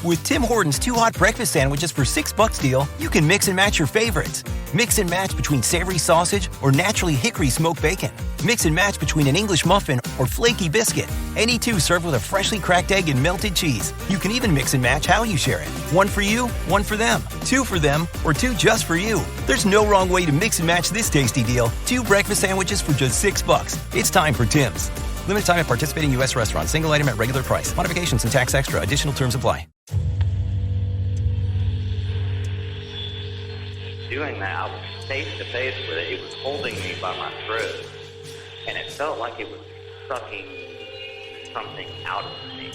With Tim Hortons 2 hot breakfast sandwiches for $6 deal, you can mix and match your favorites. Mix and match between savory sausage or naturally hickory smoked bacon. Mix and match between an English muffin or flaky biscuit. Any two served with a freshly cracked egg and melted cheese. You can even mix and match how you share it. One for you, one for them, 2 for them, or 2 just for you. There's no wrong way to mix and match this tasty deal. 2 breakfast sandwiches for just $6. It's time for Tim's. Limited time at participating U.S. restaurants. Single item at regular price. Modifications and tax extra. Additional terms apply. Doing that, I was face to face with it. It was holding me by my throat, and it felt like it was sucking something out of me.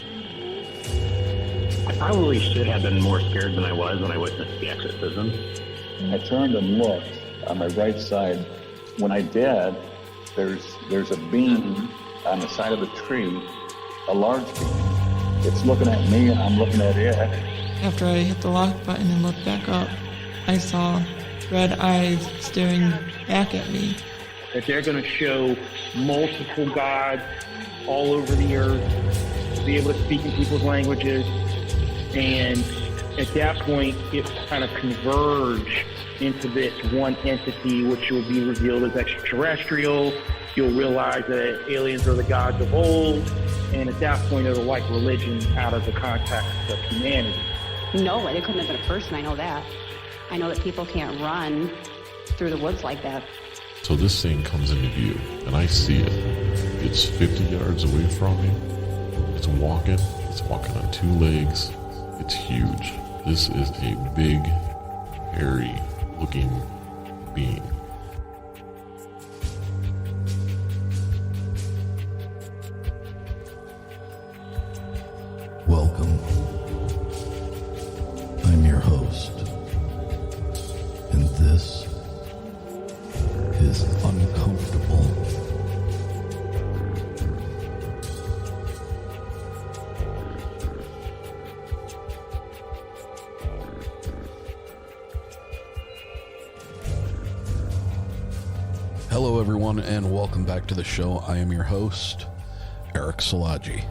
I probably should have been more scared than I was when I witnessed the exorcism. I turned and looked on my right side. When I did, there's a beam on the side of the tree, a large beam. It's looking at me, and I'm looking at it. After I hit the lock button and looked back up, I saw red eyes staring back at me. That they're going to show multiple gods all over the earth, be able to speak in people's languages, and at that point, it kind of converge into this one entity, which will be revealed as extraterrestrial. You'll realize that aliens are the gods of old, and at that point, it'll wipe religion out of the context of humanity. No, it couldn't have been a person, I know that. I know that people can't run through the woods like that. So this thing comes into view, and I see it. It's 50 yards away from me. It's walking on 2 legs. It's huge. This is a big, hairy-looking being. Welcome. I'm your host, and this is uNcomfortable. Hello, everyone, and welcome back to the show. I am your host, Eric Szilagyi.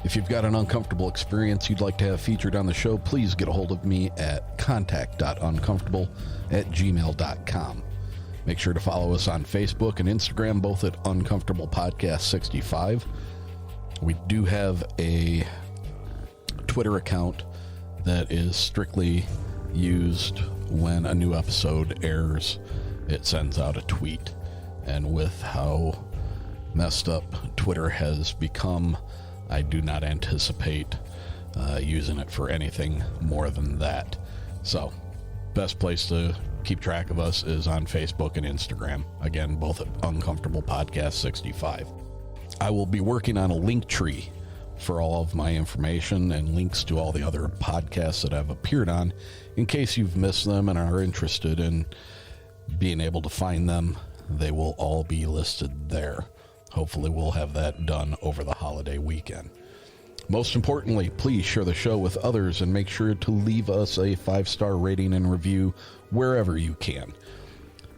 If you've got an uncomfortable experience you'd like to have featured on the show, please get a hold of me at contact.uncomfortable@gmail.com. Make sure to follow us on Facebook and Instagram, both at Uncomfortable Podcast 65. We do have a Twitter account that is strictly used when a new episode airs. It sends out a tweet, and with how messed up Twitter has become, I do not anticipate using it for anything more than that. So, best place to keep track of us is on Facebook and Instagram. Again, both at Uncomfortable Podcast 65. I will be working on a link tree for all of my information and links to all the other podcasts that I've appeared on, in case you've missed them and are interested in being able to find them. They will all be listed there. Hopefully we'll have that done over the holiday weekend. Most importantly, please share the show with others and make sure to leave us a 5-star rating and review wherever you can.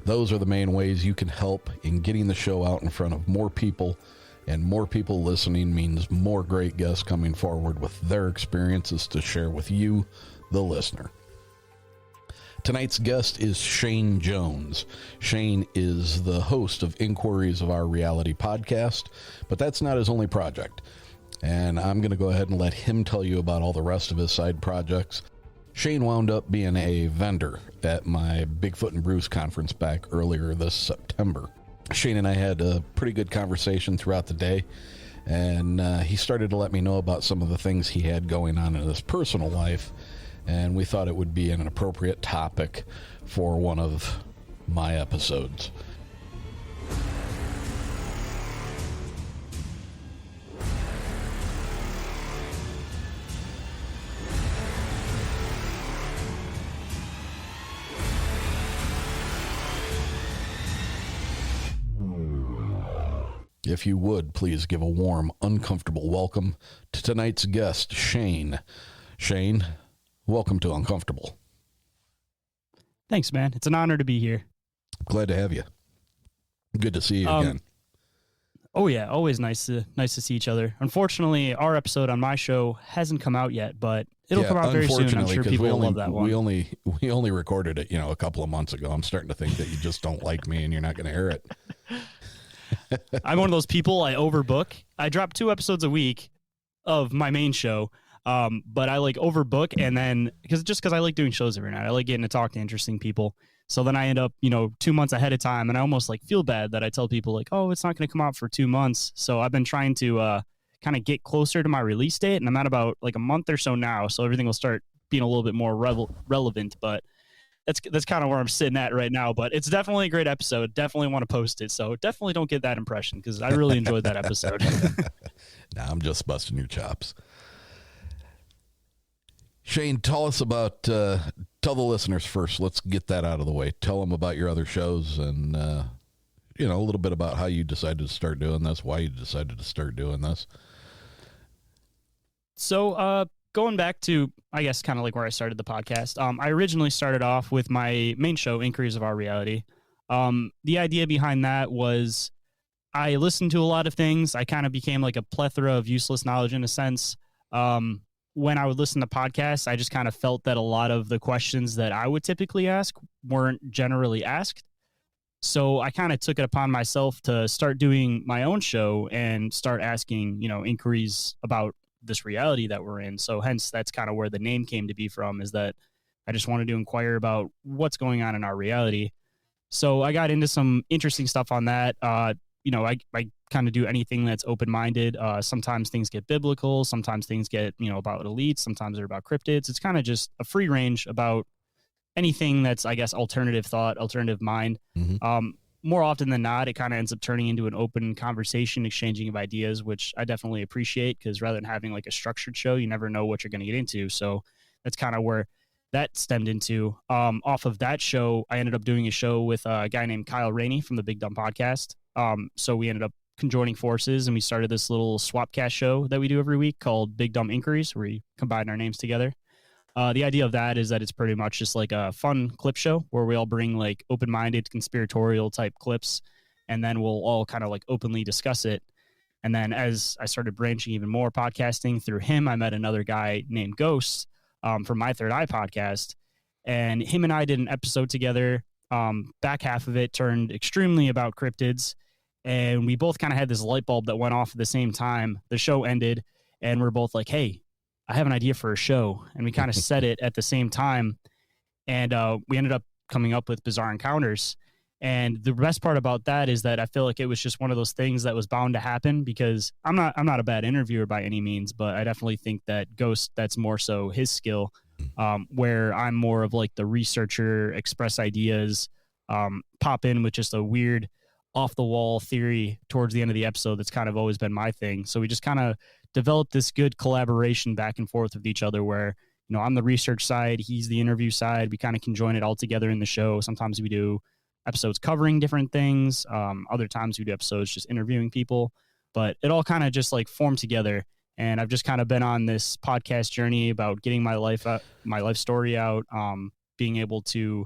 Those are the main ways you can help in getting the show out in front of more people, and more people listening means more great guests coming forward with their experiences to share with you, the listener. Tonight's guest is Shayn Jones. Shayn is the host of Inquiries of Our Reality podcast, but that's not his only project. And I'm going to go ahead and let him tell you about all the rest of his side projects. Shayn wound up being a vendor at my Bigfoot and Bruce conference back earlier this September. Shayn and I had a pretty good conversation throughout the day, and he started to let me know about some of the things he had going on in his personal life, and we thought it would be an appropriate topic for one of my episodes. If you would, please give a warm, uncomfortable welcome to tonight's guest, Shayn. Shayn, welcome to Uncomfortable. Thanks, man. It's an honor to be here. Glad to have you. Good to see you again. Oh yeah, always nice to see each other. Unfortunately, our episode on my show hasn't come out yet, but it'll come out very soon. I'm sure people will love that one. We only recorded it, a couple of months ago. I'm starting to think that you just don't like me and you're not going to air it. I'm one of those people. I overbook. I drop 2 episodes a week of my main show, but I like overbook, and then because I like doing shows every night. I like getting to talk to interesting people. So then I end up, 2 months ahead of time, and I almost like feel bad that I tell people like, oh, it's not going to come out for 2 months. So I've been trying to kind of get closer to my release date, and I'm at about like a month or so now. So everything will start being a little bit more relevant, but that's kind of where I'm sitting at right now. But it's definitely a great episode. Definitely want to post it. So definitely don't get that impression, because I really enjoyed that episode. Nah, I'm just busting your chops. Shayn, tell us about, tell the listeners first. Let's get that out of the way. Tell them about your other shows and, a little bit about how you decided to start doing this, why you decided to start doing this. So, going back to, I guess, kind of like where I started the podcast, I originally started off with my main show, Inquiries of Our Reality. The idea behind that was I listened to a lot of things. I kind of became like a plethora of useless knowledge in a sense. When I would listen to podcasts, I just kind of felt that a lot of the questions that I would typically ask weren't generally asked. So I kind of took it upon myself to start doing my own show and start asking, inquiries about this reality that we're in. So hence that's kind of where the name came to be from, is that I just wanted to inquire about what's going on in our reality. So I got into some interesting stuff on that. I kind of do anything that's open-minded. Sometimes things get biblical. Sometimes things get, about elites. Sometimes they're about cryptids. It's kind of just a free range about anything that's, I guess, alternative thought, alternative mind. Mm-hmm. More often than not, it kind of ends up turning into an open conversation, exchanging of ideas, which I definitely appreciate, because rather than having like a structured show, you never know what you're going to get into. So that's kind of where that stemmed into. Off of that show, I ended up doing a show with a guy named Kyle Rainey from the Big Dumb Podcast. So we ended up conjoining forces, and we started this little swapcast show that we do every week called Big Dumb Inquiries, where we combine our names together. The idea of that is that it's pretty much just like a fun clip show where we all bring like open-minded conspiratorial type clips, and then we'll all kind of like openly discuss it. And then as I started branching even more podcasting through him, I met another guy named Ghost from My Third Eye podcast, and him and I did an episode together. Back half of it turned extremely about cryptids, and we both kind of had this light bulb that went off at the same time. The show ended, and we're both like, hey, I have an idea for a show. And we kind of said it at the same time. And we ended up coming up with Bizarre Encounters. And the best part about that is that I feel like it was just one of those things that was bound to happen, because I'm not a bad interviewer by any means, but I definitely think that Ghost, that's more so his skill, where I'm more of like the researcher, express ideas, pop in with just a weird off the wall theory towards the end of the episode. That's kind of always been my thing. So we just kind of developed this good collaboration back and forth with each other, where, I'm the research side, he's the interview side. We kind of can join it all together in the show. Sometimes we do episodes covering different things. Other times we do episodes just interviewing people, but it all kind of just like formed together. And I've just kind of been on this podcast journey about getting my life story out, being able to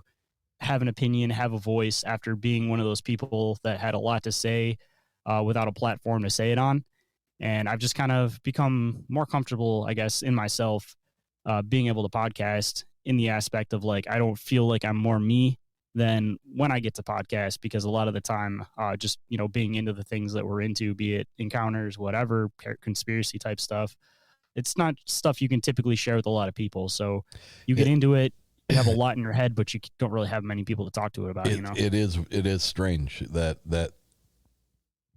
have an opinion, have a voice after being one of those people that had a lot to say without a platform to say it on. And I've just kind of become more comfortable, I guess, in myself, being able to podcast, in the aspect of like, I don't feel like I'm more me than when I get to podcast, because a lot of the time, just, being into the things that we're into, be it encounters, whatever, conspiracy type stuff, it's not stuff you can typically share with a lot of people. So you get into it, you have a lot in your head, but you don't really have many people to talk to it about, It is strange that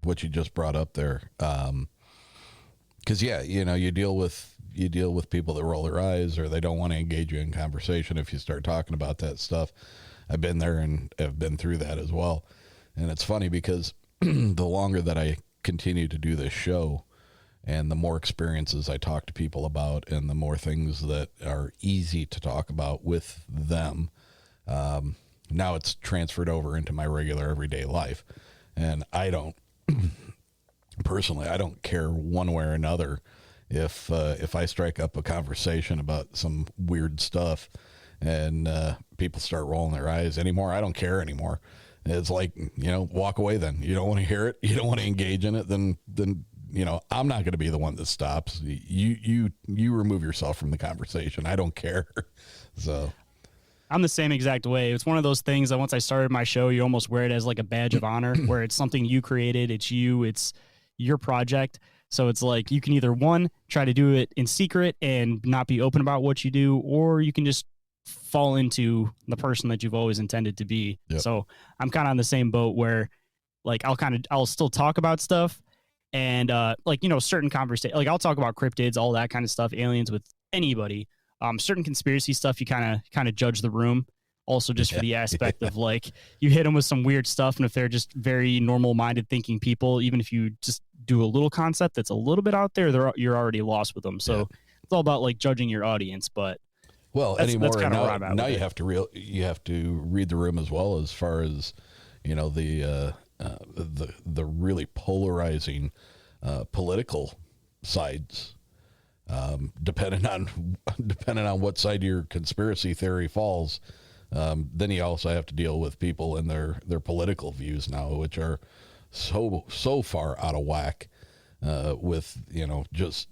what you just brought up there. Cause you deal with people that roll their eyes, or they don't want to engage you in conversation if you start talking about that stuff. I've been there and have been through that as well. And it's funny because the longer that I continue to do this show, and the more experiences I talk to people about, and the more things that are easy to talk about with them, now it's transferred over into my regular everyday life. And I don't personally, I don't care one way or another if I strike up a conversation about some weird stuff and people start rolling their eyes anymore. I don't care anymore. It's like, walk away then. You don't want to hear it. You don't want to engage in it. Then, I'm not going to be the one that stops. You remove yourself from the conversation. I don't care. So I'm the same exact way. It's one of those things that once I started my show, you almost wear it as like a badge of honor where it's something you created. It's your project. So it's like, you can either one, try to do it in secret and not be open about what you do, or you can just fall into the person that you've always intended to be. Yep. So I'm kind of on the same boat where like, I'll still talk about stuff and certain conversations, like I'll talk about cryptids, all that kind of stuff, aliens with anybody. Certain conspiracy stuff, you kind of judge the room also just for the aspect of like, you hit them with some weird stuff. And if they're just very normal minded thinking people, even if you just do a little concept that's a little bit out there, you're already lost with them. So it's all about like judging your audience, but anymore that's now you have to read the room as well, as far as the really polarizing political sides, depending on what side your conspiracy theory falls. Then you also have to deal with people and their political views now, which are so far out of whack, with just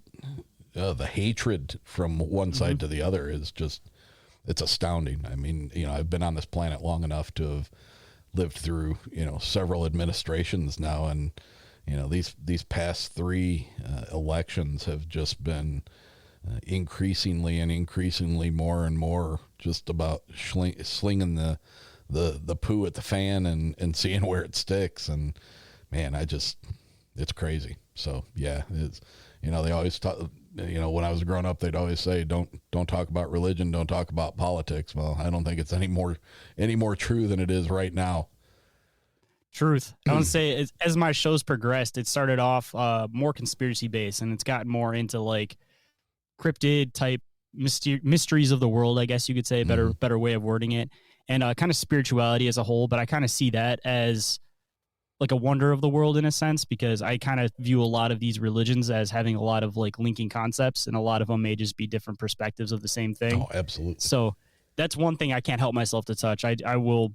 the hatred from one side to the other is just, it's astounding. I mean, I've been on this planet long enough to have lived through, several administrations now. And, these past three elections have just been increasingly more and more just about slinging the poo at the fan and seeing where it sticks. And man, it's crazy. So yeah, it's, they always talk, when I was growing up, they'd always say, don't talk about religion, don't talk about politics. Well, I don't think it's any more true than it is right now. Truth. I want to say, as my shows progressed, it started off more conspiracy based, and it's gotten more into like cryptid type mysteries of the world, I guess you could say, better way of wording it, and kind of spirituality as a whole. But I kind of see that as like a wonder of the world in a sense, because I kind of view a lot of these religions as having a lot of like linking concepts, and a lot of them may just be different perspectives of the same thing. Oh, absolutely. So that's one thing I can't help myself to touch. I will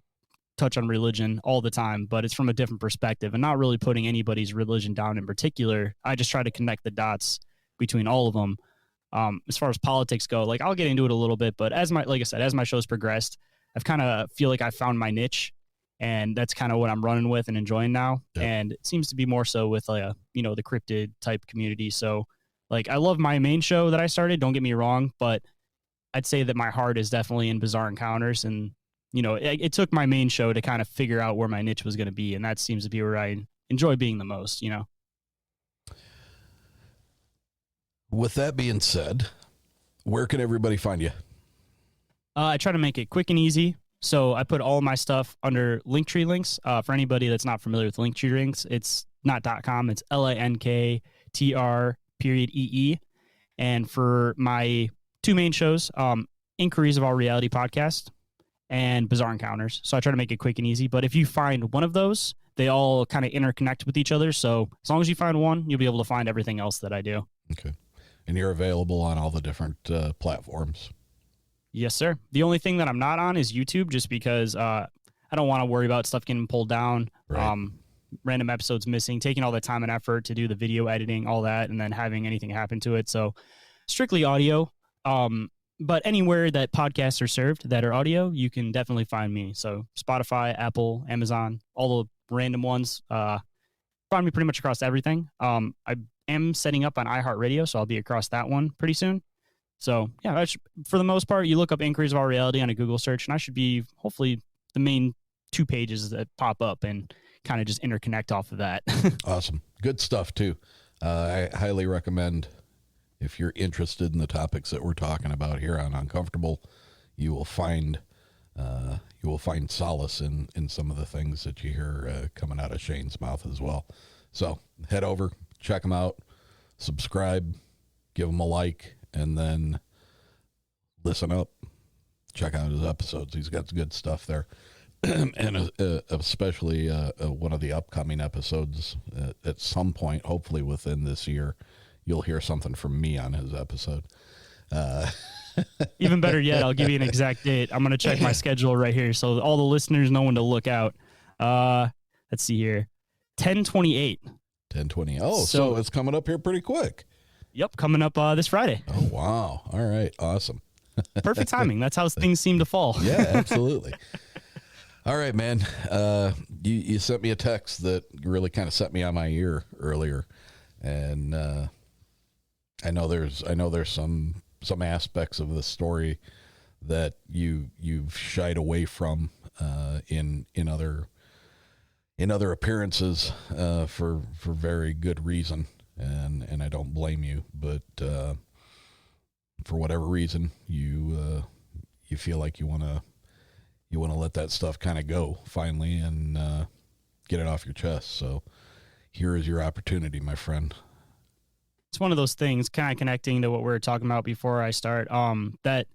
touch on religion all the time, but it's from a different perspective and not really putting anybody's religion down in particular. I just try to connect the dots between all of them. As far as politics go, like I'll get into it a little bit, but like I said, as my show's progressed, I've kind of feel like I found my niche, and that's kind of what I'm running with and enjoying now. Yep. And it seems to be more so with the cryptid type community. So like, I love my main show that I started, don't get me wrong, but I'd say that my heart is definitely in Bizarre Encounters. And it took my main show to kind of figure out where my niche was going to be. And that seems to be where I enjoy being the most, With that being said, where can everybody find you? I try to make it quick and easy. So I put all of my stuff under Linktree links. For anybody that's not familiar with Linktree links, it's not .com, it's linktr.ee. And for my two main shows, Inquiries of Our Reality podcast and Bizarre Encounters. So I try to make it quick and easy. But if you find one of those, they all kind of interconnect with each other. So as long as you find one, you'll be able to find everything else that I do. Okay. And you're available on all the different platforms. Yes, sir. The only thing that I'm not on is YouTube, just because I don't want to worry about stuff getting pulled down, right. Random episodes missing, taking all the time and effort to do the video editing, all that, and then having anything happen to it. So strictly audio. But anywhere that podcasts are served that are audio, you can definitely find me. So Spotify, Apple, Amazon, all the random ones. Find me pretty much across everything. I am setting up on iHeartRadio, so I'll be across that one pretty soon. So yeah, for the most part, you look up Inquiries of Our Reality on a Google search, and I should be hopefully the main two pages that pop up and kind of just interconnect off of that. Awesome. Good stuff too. I highly recommend, if you're interested in the topics that we're talking about here on uNcomfortable, you will find solace in some of the things that you hear coming out of Shayn's mouth as well. So head over, check him out, subscribe, give him a like, and then listen up. Check out his episodes. He's got good stuff there. And especially one of the upcoming episodes at some point, hopefully within this year, you'll hear something from me on his episode. Even better yet, I'll give you an exact date. I'm going to check my schedule right here, so all the listeners know when to look out. Let's see here. 10/28. 10/20. Oh, so it's coming up here pretty quick. Yep, coming up this Friday. Oh, wow. All right. Awesome. Perfect timing. That's how things seem to fall. Yeah, absolutely. All right, man. You sent me a text that really kind of set me on my ear earlier, and I know there's some aspects of the story that you've shied away from in other appearances for very good reason, and I don't blame you, but for whatever reason you feel like you want to let that stuff kind of go finally and get it off your chest. So here is your opportunity, my friend. It's one of those things, kind of connecting to what we were talking about before I start, that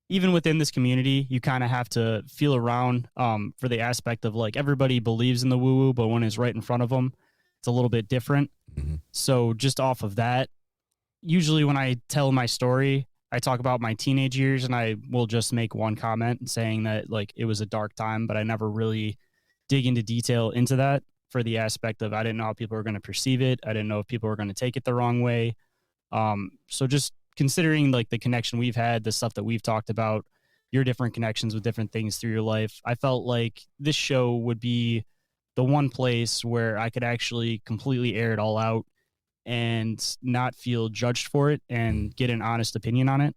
even within this community, you kind of have to feel around for the aspect of like everybody believes in the woo-woo, but when it's right in front of them, it's a little bit different. Mm-hmm. So just off of that, usually when I tell my story, I talk about my teenage years, and I will just make one comment saying that like it was a dark time, but I never really dig into detail into that for the aspect of I didn't know how people were going to perceive it. I didn't know if people were going to take it the wrong way. So just considering like the connection we've had, the stuff that we've talked about, your different connections with different things through your life, I felt like this show would be the one place where I could actually completely air it all out and not feel judged for it and get an honest opinion on it.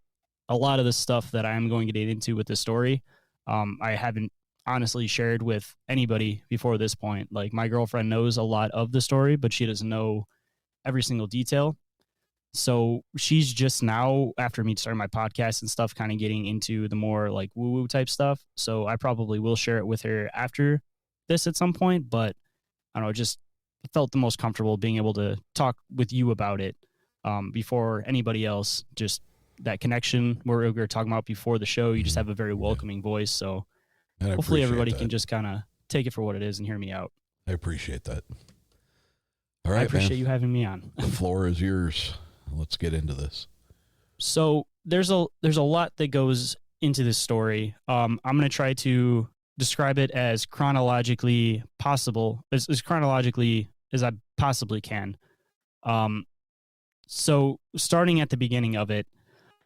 A lot of the stuff that I am going to get into with this story, I haven't honestly shared with anybody before this point. Like my girlfriend knows a lot of the story, but she doesn't know every single detail. So she's just now, after me starting my podcast and stuff, kind of getting into the more like woo-woo type stuff. So I probably will share it with her after this at some point, but I don't know, just felt the most comfortable being able to talk with you about it before anybody else. Just that connection where we were talking about before the show, you just have a very welcoming voice. So hopefully everybody can just kind of take it for what it is and hear me out. I appreciate that. All right, I appreciate you having me on. The floor is yours. Let's get into this. So there's a lot that goes into this story. I'm going to try to describe it as chronologically possible, as chronologically as I possibly can. So starting at the beginning of it,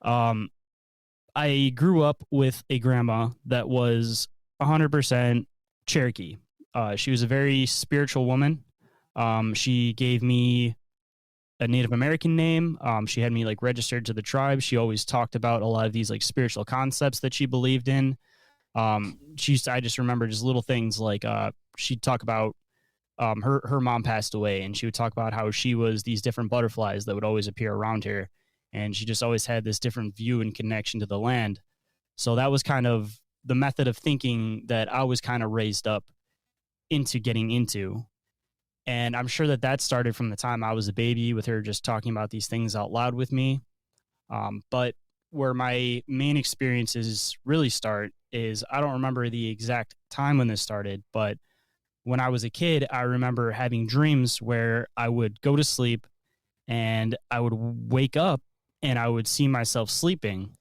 I grew up with a grandma that was 100% Cherokee. She was a very spiritual woman. She gave me a Native American name. She had me like registered to the tribe. She always talked about a lot of these like spiritual concepts that she believed in. I just remember just little things like she'd talk about her mom passed away, and she would talk about how she was these different butterflies that would always appear around her, and she just always had this different view and connection to the land. So that was kind of the method of thinking that I was kind of raised up into getting into. And I'm sure that started from the time I was a baby with her just talking about these things out loud with me. But where my main experiences really start is I don't remember the exact time when this started, but when I was a kid, I remember having dreams where I would go to sleep and I would wake up and I would see myself sleeping.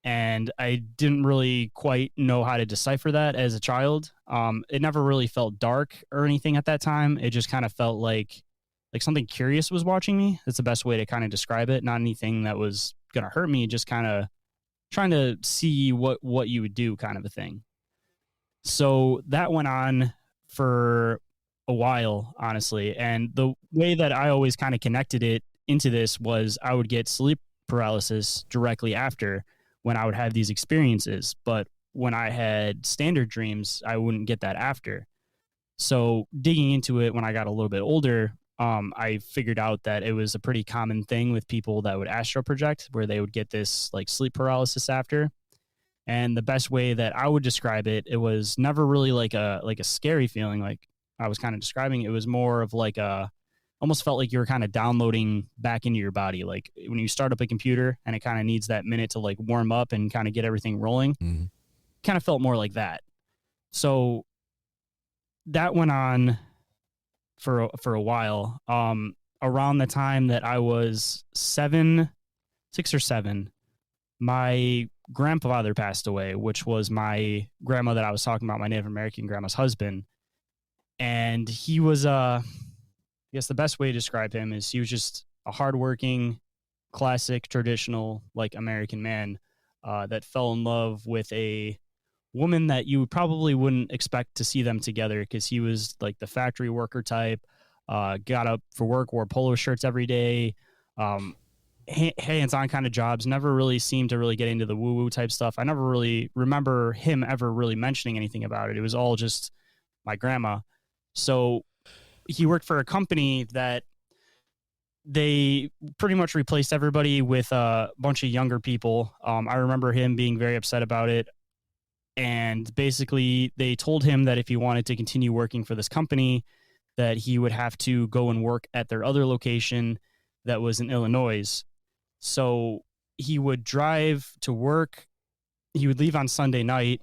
And I didn't really quite know how to decipher that as a child. It never really felt dark or anything at that time. It just kind of felt like something curious was watching me. That's the best way to kind of describe it. Not anything that was going to hurt me, just kind of trying to see what you would do kind of a thing. So that went on for a while, honestly. And the way that I always kind of connected it into this was I would get sleep paralysis directly after when I would have these experiences. But when I had standard dreams, I wouldn't get that after. So digging into it when I got a little bit older, I figured out that it was a pretty common thing with people that would astral project, where they would get this like sleep paralysis after. And the best way that I would describe it, it was never really like a scary feeling like I was kind of describing. It was more of like almost felt like you were kind of downloading back into your body. Like when you start up a computer and it kind of needs that minute to like warm up and kind of get everything rolling, kind of felt more like that. So that went on for a while. Around the time that I was 6 or 7, my grandfather passed away, which was my grandma that I was talking about, my Native American grandma's husband. And he was, I guess the best way to describe him is he was just a hardworking, classic, traditional, like American man that fell in love with a woman that you probably wouldn't expect to see them together, because he was like the factory worker type, got up for work, wore polo shirts every day, hands-on kind of jobs, never really seemed to really get into the woo-woo type stuff. I never really remember him ever really mentioning anything about it. It was all just my grandma. So he worked for a company that they pretty much replaced everybody with a bunch of younger people. I remember him being very upset about it. And basically they told him that if he wanted to continue working for this company, that he would have to go and work at their other location that was in Illinois. So he would drive to work. He would leave on Sunday night.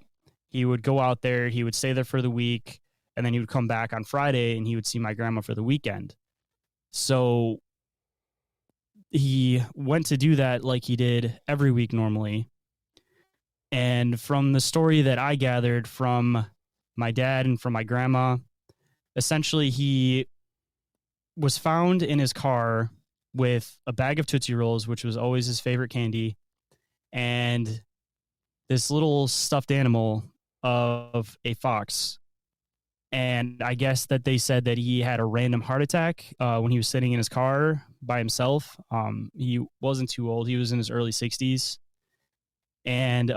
He would go out there. He would stay there for the week. And then he would come back on Friday and he would see my grandma for the weekend. So he went to do that like he did every week normally. And from the story that I gathered from my dad and from my grandma, essentially he was found in his car with a bag of Tootsie Rolls, which was always his favorite candy, and this little stuffed animal of a fox. And I guess that they said that he had a random heart attack when he was sitting in his car by himself. He wasn't too old. He was in his early 60s. And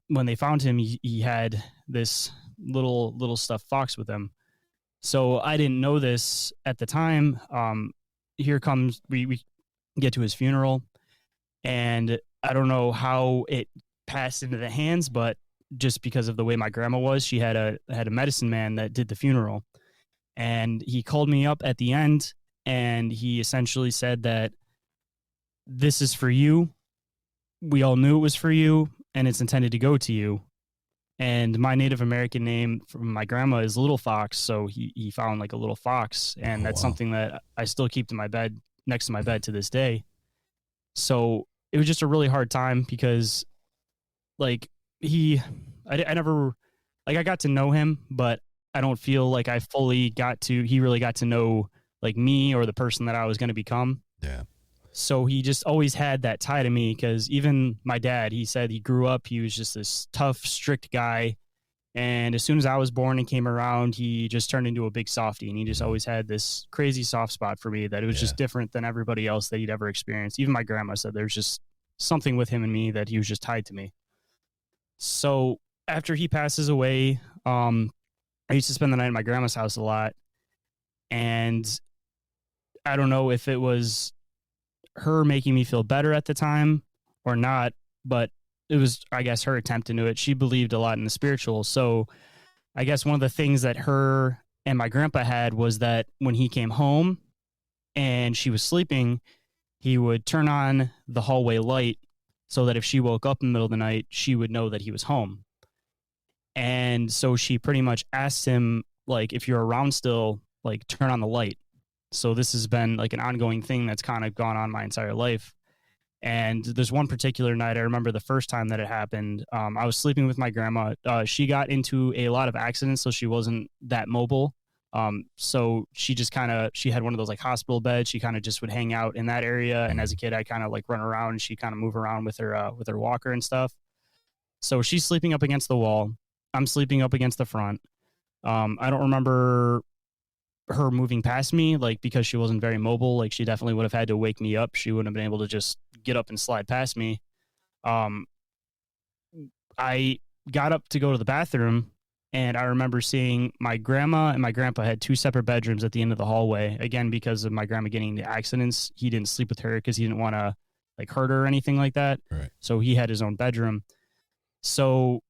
when they found him, he had this little stuffed fox with him. So I didn't know this at the time. Here comes, we get to his funeral, and I don't know how it passed into the hands, but just because of the way my grandma was, she had a medicine man that did the funeral. And he called me up at the end, and he essentially said that this is for you. We all knew it was for you, and it's intended to go to you. And my Native American name from my grandma is Little Fox, so he found like a little fox, and that's something that I still keep in my bed, next to my bed to this day. So it was just a really hard time because, like, I never, like, I got to know him, but I don't feel like I fully he really got to know, like, me or the person that I was going to become. Yeah. So he just always had that tie to me, because even my dad, he said he grew up, he was just this tough, strict guy. And as soon as I was born and came around, he just turned into a big softie. And he just always had this crazy soft spot for me that it was just different than everybody else that he'd ever experienced. Even my grandma said there's just something with him and me that he was just tied to me. So after he passes away, I used to spend the night at my grandma's house a lot. And I don't know if it was her making me feel better at the time or not, but it was, I guess, her attempt into it. She believed a lot in the spiritual. So I guess one of the things that her and my grandpa had was that when he came home and she was sleeping, he would turn on the hallway light so that if she woke up in the middle of the night, she would know that he was home. And so she pretty much asked him, like, if you're around still, like, turn on the light. So this has been like an ongoing thing that's kind of gone on my entire life. And there's one particular night, I remember the first time that it happened. I was sleeping with my grandma. She got into a lot of accidents, so she wasn't that mobile. So she just she had one of those like hospital beds. She kind of just would hang out in that area. And as a kid, I kind of like run around, and she kind of move around with her walker and stuff. So she's sleeping up against the wall. I'm sleeping up against the front. I don't remember her moving past me, like, because she wasn't very mobile. Like, she definitely would have had to wake me up. She wouldn't have been able to just get up and slide past me. I got up to go to the bathroom, and I remember seeing my grandma and my grandpa had two separate bedrooms at the end of the hallway. Again, because of my grandma getting into accidents, he didn't sleep with her because he didn't want to like hurt her or anything like that. Right. So he had his own bedroom. So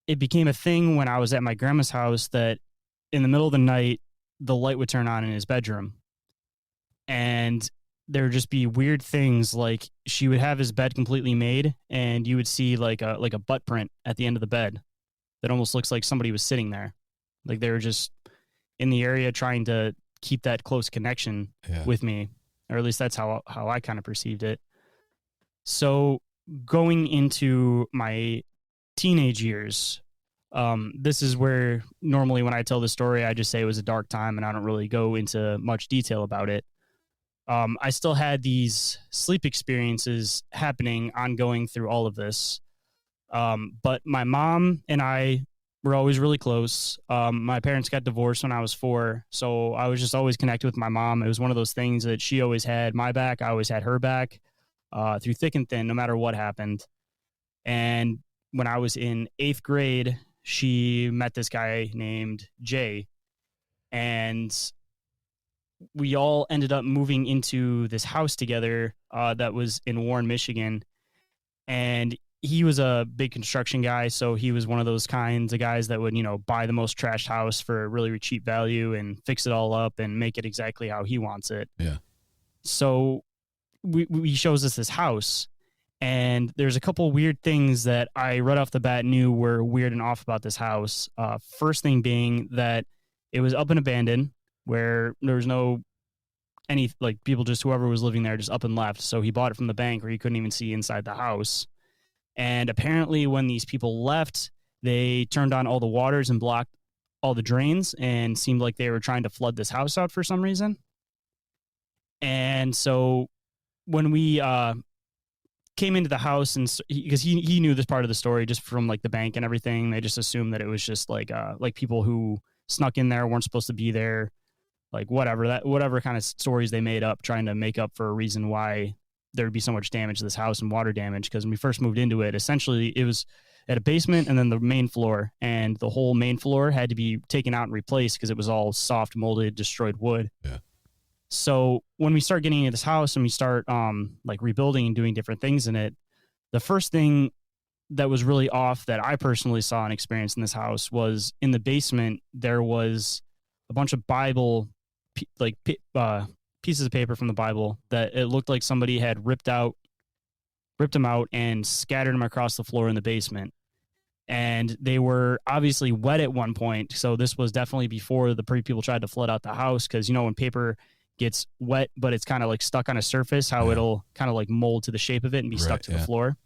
it became a thing when I was at my grandma's house that in the middle of the night, the light would turn on in his bedroom, and there would just be weird things. Like, she would have his bed completely made, and you would see like a butt print at the end of the bed that almost looks like somebody was sitting there. Like, they were just in the area trying to keep that close connection with me, or at least that's how I kind of perceived it. So going into my teenage years, This is where normally when I tell the story, I just say it was a dark time and I don't really go into much detail about it. I still had these sleep experiences happening, ongoing through all of this. But my mom and I were always really close. My parents got divorced when I was 4, so I was just always connected with my mom. It was one of those things that she always had my back. I always had her back, through thick and thin, no matter what happened. And when I was in 8th grade, she met this guy named Jay, and we all ended up moving into this house together, that was in Warren, Michigan. And he was a big construction guy, so he was one of those kinds of guys that would, buy the most trashed house for a really cheap value and fix it all up and make it exactly how he wants it. Yeah. So he shows us this house, and there's a couple weird things that I right off the bat knew were weird and off about this house. First thing being that it was up and abandoned, where there was no people, just whoever was living there just up and left. So he bought it from the bank where he couldn't even see inside the house. And apparently when these people left, they turned on all the waters and blocked all the drains and seemed like they were trying to flood this house out for some reason. And so when we came into the house, and because he knew this part of the story just from like the bank and everything, they just assumed that it was just like people who snuck in there, weren't supposed to be there, like whatever kind of stories they made up, trying to make up for a reason why there would be so much damage to this house and water damage. Because when we first moved into it, essentially it was at a basement and then the main floor, and the whole main floor had to be taken out and replaced because it was all soft, molded, destroyed wood. Yeah. So when we start getting into this house and we start rebuilding and doing different things in it, the first thing that was really off that I personally saw and experienced in this house was in the basement, there was a bunch of Bible, pieces of paper from the Bible that it looked like somebody had ripped them out and scattered them across the floor in the basement. And they were obviously wet at one point. So this was definitely before the people tried to flood out the house. Cause when paper gets wet, but it's kind of like stuck on a surface, how it'll kind of like mold to the shape of it and be stuck to the floor.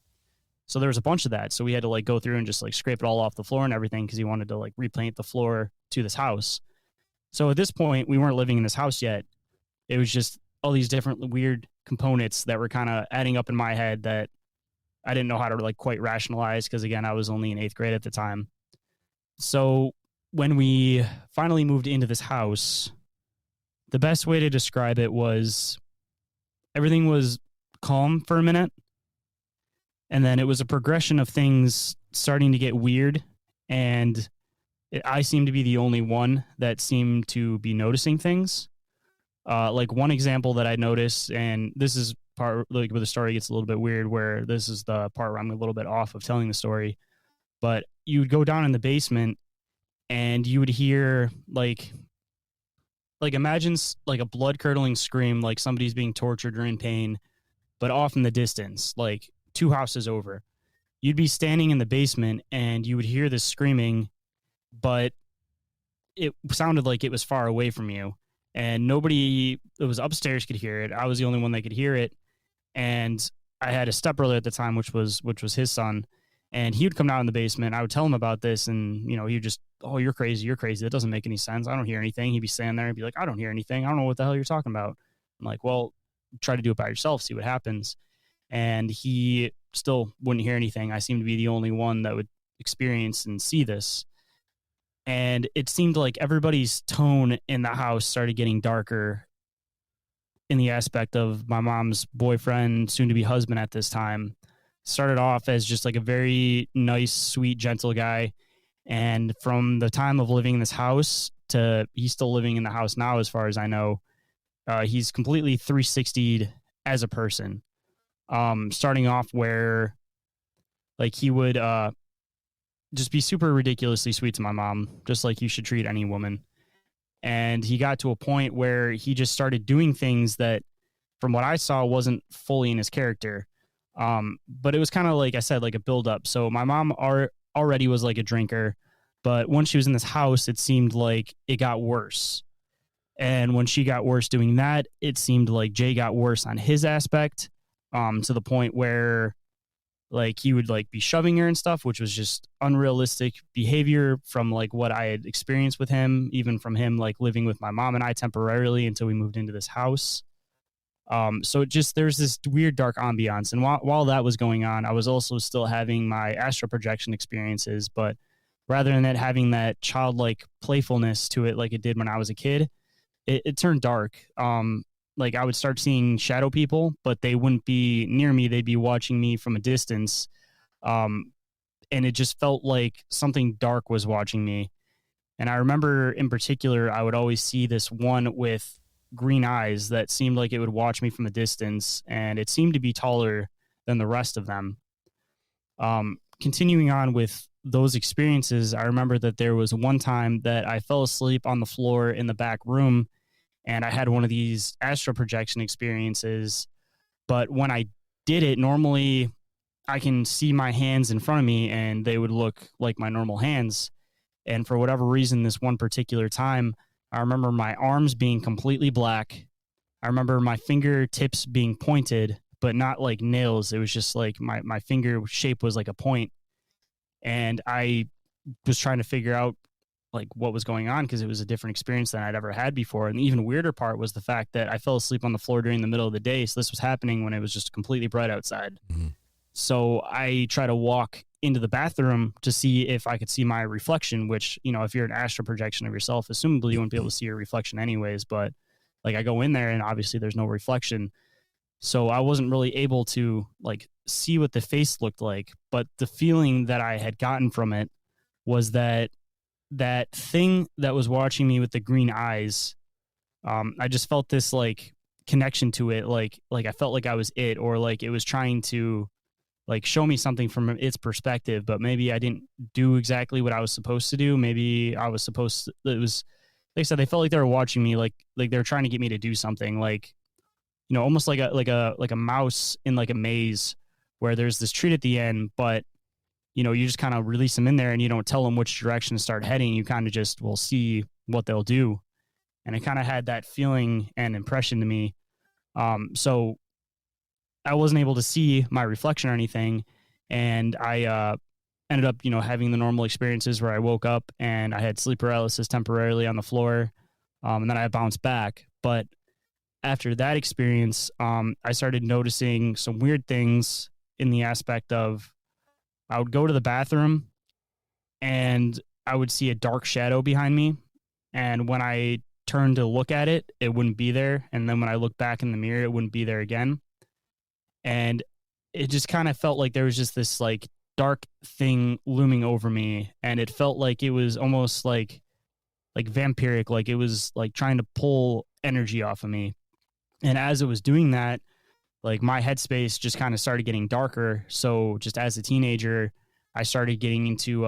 So there was a bunch of that. So we had to like go through and just like scrape it all off the floor and everything, cause he wanted to like repaint the floor to this house. So at this point we weren't living in this house yet. It was just all these different weird components that were kind of adding up in my head that I didn't know how to like quite rationalize. Cause again, I was only in 8th grade at the time. So when we finally moved into this house, the best way to describe it was everything was calm for a minute. And then it was a progression of things starting to get weird. And I seemed to be the only one that seemed to be noticing things. Like one example that I noticed, and this is part like where the story gets a little bit weird, where this is the part where I'm a little bit off of telling the story, but you would go down in the basement and you would hear like imagine like a blood curdling scream, like somebody's being tortured or in pain, but off in the distance, like 2 houses over. You'd be standing in the basement and you would hear this screaming, but it sounded like it was far away from you. And nobody that was upstairs could hear it. I was the only one that could hear it. And I had a stepbrother at the time, which was his son. And he would come down in the basement. I would tell him about this. And, he would just, oh, you're crazy. You're crazy. That doesn't make any sense. I don't hear anything. He'd be standing there and be like, I don't hear anything. I don't know what the hell you're talking about. I'm like, well, try to do it by yourself. See what happens. And he still wouldn't hear anything. I seemed to be the only one that would experience and see this. And it seemed like everybody's tone in the house started getting darker in the aspect of my mom's boyfriend, soon to be husband at this time. Started off as just like a very nice, sweet, gentle guy. And from the time of living in this house to he's still living in the house now, as far as I know, he's completely 360'd as a person. Starting off where like he would just be super ridiculously sweet to my mom, just like you should treat any woman. And he got to a point where he just started doing things that, from what I saw, wasn't fully in his character. But it was kind of like I said, like a buildup. So my mom already was like a drinker, but once she was in this house, it seemed like it got worse. And when she got worse doing that, it seemed like Jay got worse on his aspect, to the point where Like he would like be shoving her and stuff, which was just unrealistic behavior from like what I had experienced with him, even from him like living with my mom and I temporarily until we moved into this house. So there's this weird dark ambiance. And while that was going on, I was also still having my astral projection experiences, but rather than that having that childlike playfulness to it, like it did when I was a kid, it turned dark. Like I would start seeing shadow people, but they wouldn't be near me. They'd be watching me from a distance. And it just felt like something dark was watching me. And I remember in particular, I would always see this one with green eyes that seemed like it would watch me from a distance, and it seemed to be taller than the rest of them. Continuing on with those experiences, I remember that there was one time that I fell asleep on the floor in the back room, and I had one of these astral projection experiences. But when I did it, normally I can see my hands in front of me and they would look like my normal hands. And for whatever reason, this one particular time, I remember my arms being completely black. I remember my fingertips being pointed, but not like nails. It was just like my finger shape was like a point. And I was trying to figure out like what was going on because it was a different experience than I'd ever had before. And the even weirder part was the fact that I fell asleep on the floor during the middle of the day. So this was happening when it was just completely bright outside. Mm-hmm. So I try to walk into the bathroom to see if I could see my reflection, which, you know, if you're an astral projection of yourself, assumably you wouldn't be able to see your reflection anyways. But like I go in there and obviously there's no reflection. So I wasn't really able to like see what the face looked like. But the feeling that I had gotten from it was that thing that was watching me with the green eyes, I just felt this like connection to it. Like I felt like I was it, or like it was trying to like show me something from its perspective, but maybe I didn't do exactly what I was supposed to do. Maybe I was supposed to, it was, like I said, they felt like they were watching me, like they were trying to get me to do something, like, you know, almost like a mouse in like a maze where there's this treat at the end, but you know, you just kind of release them in there and you don't tell them which direction to start heading. You kind of just will see what they'll do. And it kind of had that feeling and impression to me. So I wasn't able to see my reflection or anything. And I ended up, you know, having the normal experiences where I woke up and I had sleep paralysis temporarily on the floor. And then I bounced back. But after that experience, I started noticing some weird things in the aspect of I would go to the bathroom and I would see a dark shadow behind me. And when I turned to look at it, it wouldn't be there. And then when I looked back in the mirror, it wouldn't be there again. And it just kind of felt like there was just this like dark thing looming over me. And it felt like it was almost like vampiric, like it was like trying to pull energy off of me. And as it was doing that, like my headspace just kind of started getting darker. So just as a teenager, I started getting into,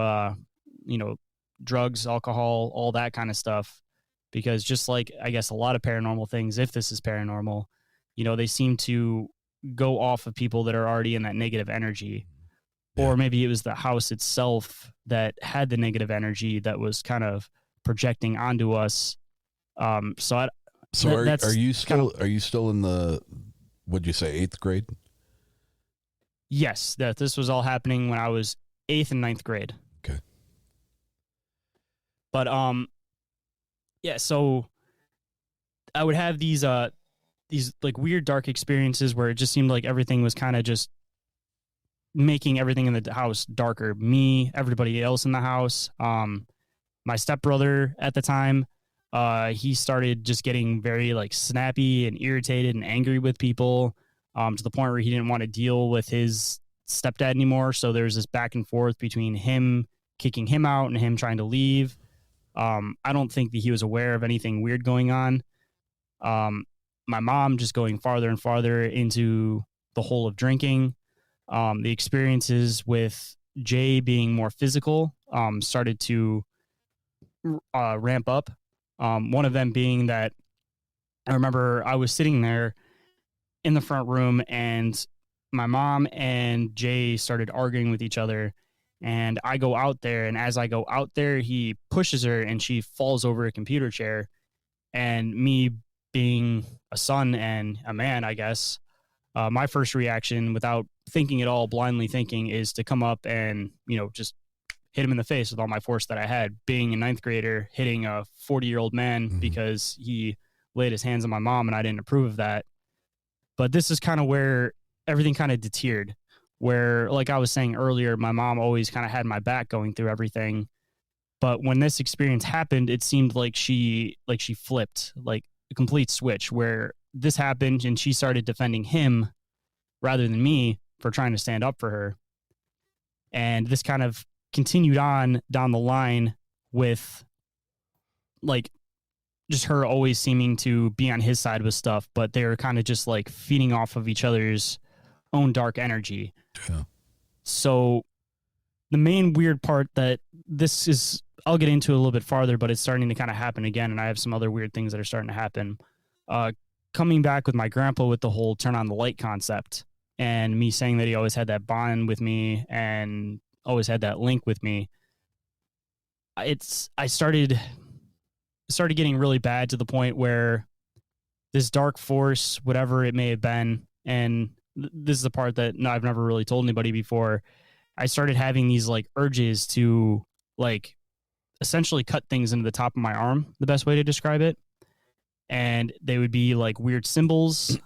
you know, drugs, alcohol, all that kind of stuff. Because just like, I guess, a lot of paranormal things, if this is paranormal, you know, they seem to go off of people that are already in that negative energy. Yeah. Or maybe it was the house itself that had the negative energy that was kind of projecting onto us. Are you still in the, what'd you say, 8th grade? Yes, that this was all happening when I was 8th and 9th grade. Okay. But yeah, so I would have these like weird dark experiences where it just seemed like everything was kind of just making everything in the house darker. Me, everybody else in the house, my stepbrother at the time, he started just getting very like snappy and irritated and angry with people, to the point where he didn't want to deal with his stepdad anymore. So there's this back and forth between him kicking him out and him trying to leave. I don't think that he was aware of anything weird going on. My mom just going farther and farther into the hole of drinking. The experiences with Jay being more physical, started to ramp up. One of them being that I remember I was sitting there in the front room and my mom and Jay started arguing with each other, and I go out there, and as I go out there, he pushes her and she falls over a computer chair. And me being a son and a man, I guess, my first reaction, without thinking at all, blindly thinking, is to come up and, just hit him in the face with all my force that I had. Being a ninth grader, hitting a 40-year-old man because he laid his hands on my mom, and I didn't approve of that. But this is kind of where everything kind of deterred, where, like I was saying earlier, my mom always kind of had my back going through everything. But when this experience happened, it seemed like she flipped, like a complete switch, where this happened and she started defending him rather than me for trying to stand up for her. And this kind of continued on down the line with, like, just her always seeming to be on his side with stuff, but they were kind of just like feeding off of each other's own dark energy. Yeah. So the main weird part that this is, I'll get into a little bit farther, but it's starting to kind of happen again. And I have some other weird things that are starting to happen. Coming back with my grandpa with the whole turn on the light concept, and me saying that he always had that bond with me and always had that link with me. I started getting really bad, to the point where this dark force, whatever it may have been, and this is the part that I've never really told anybody before, I started having these like urges to like essentially cut things into the top of my arm, the best way to describe it. And they would be like weird symbols,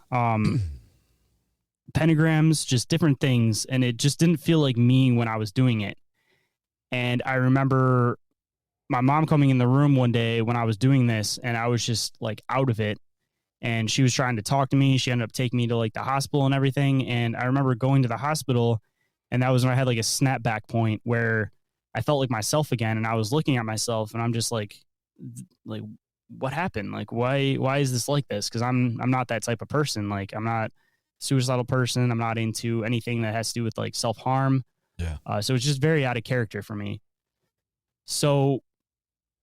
pentagrams, just different things. And it just didn't feel like me when I was doing it. And I remember my mom coming in the room one day when I was doing this, and I was just like out of it. And she was trying to talk to me. She ended up taking me to like the hospital and everything. And I remember going to the hospital, and that was when I had like a snapback point where I felt like myself again. And I was looking at myself, and I'm just like, what happened? Like, why is this like this? Cause I'm not that type of person. Like, I'm not a suicidal person. I'm not into anything that has to do with like self-harm. Yeah. So it's just very out of character for me. So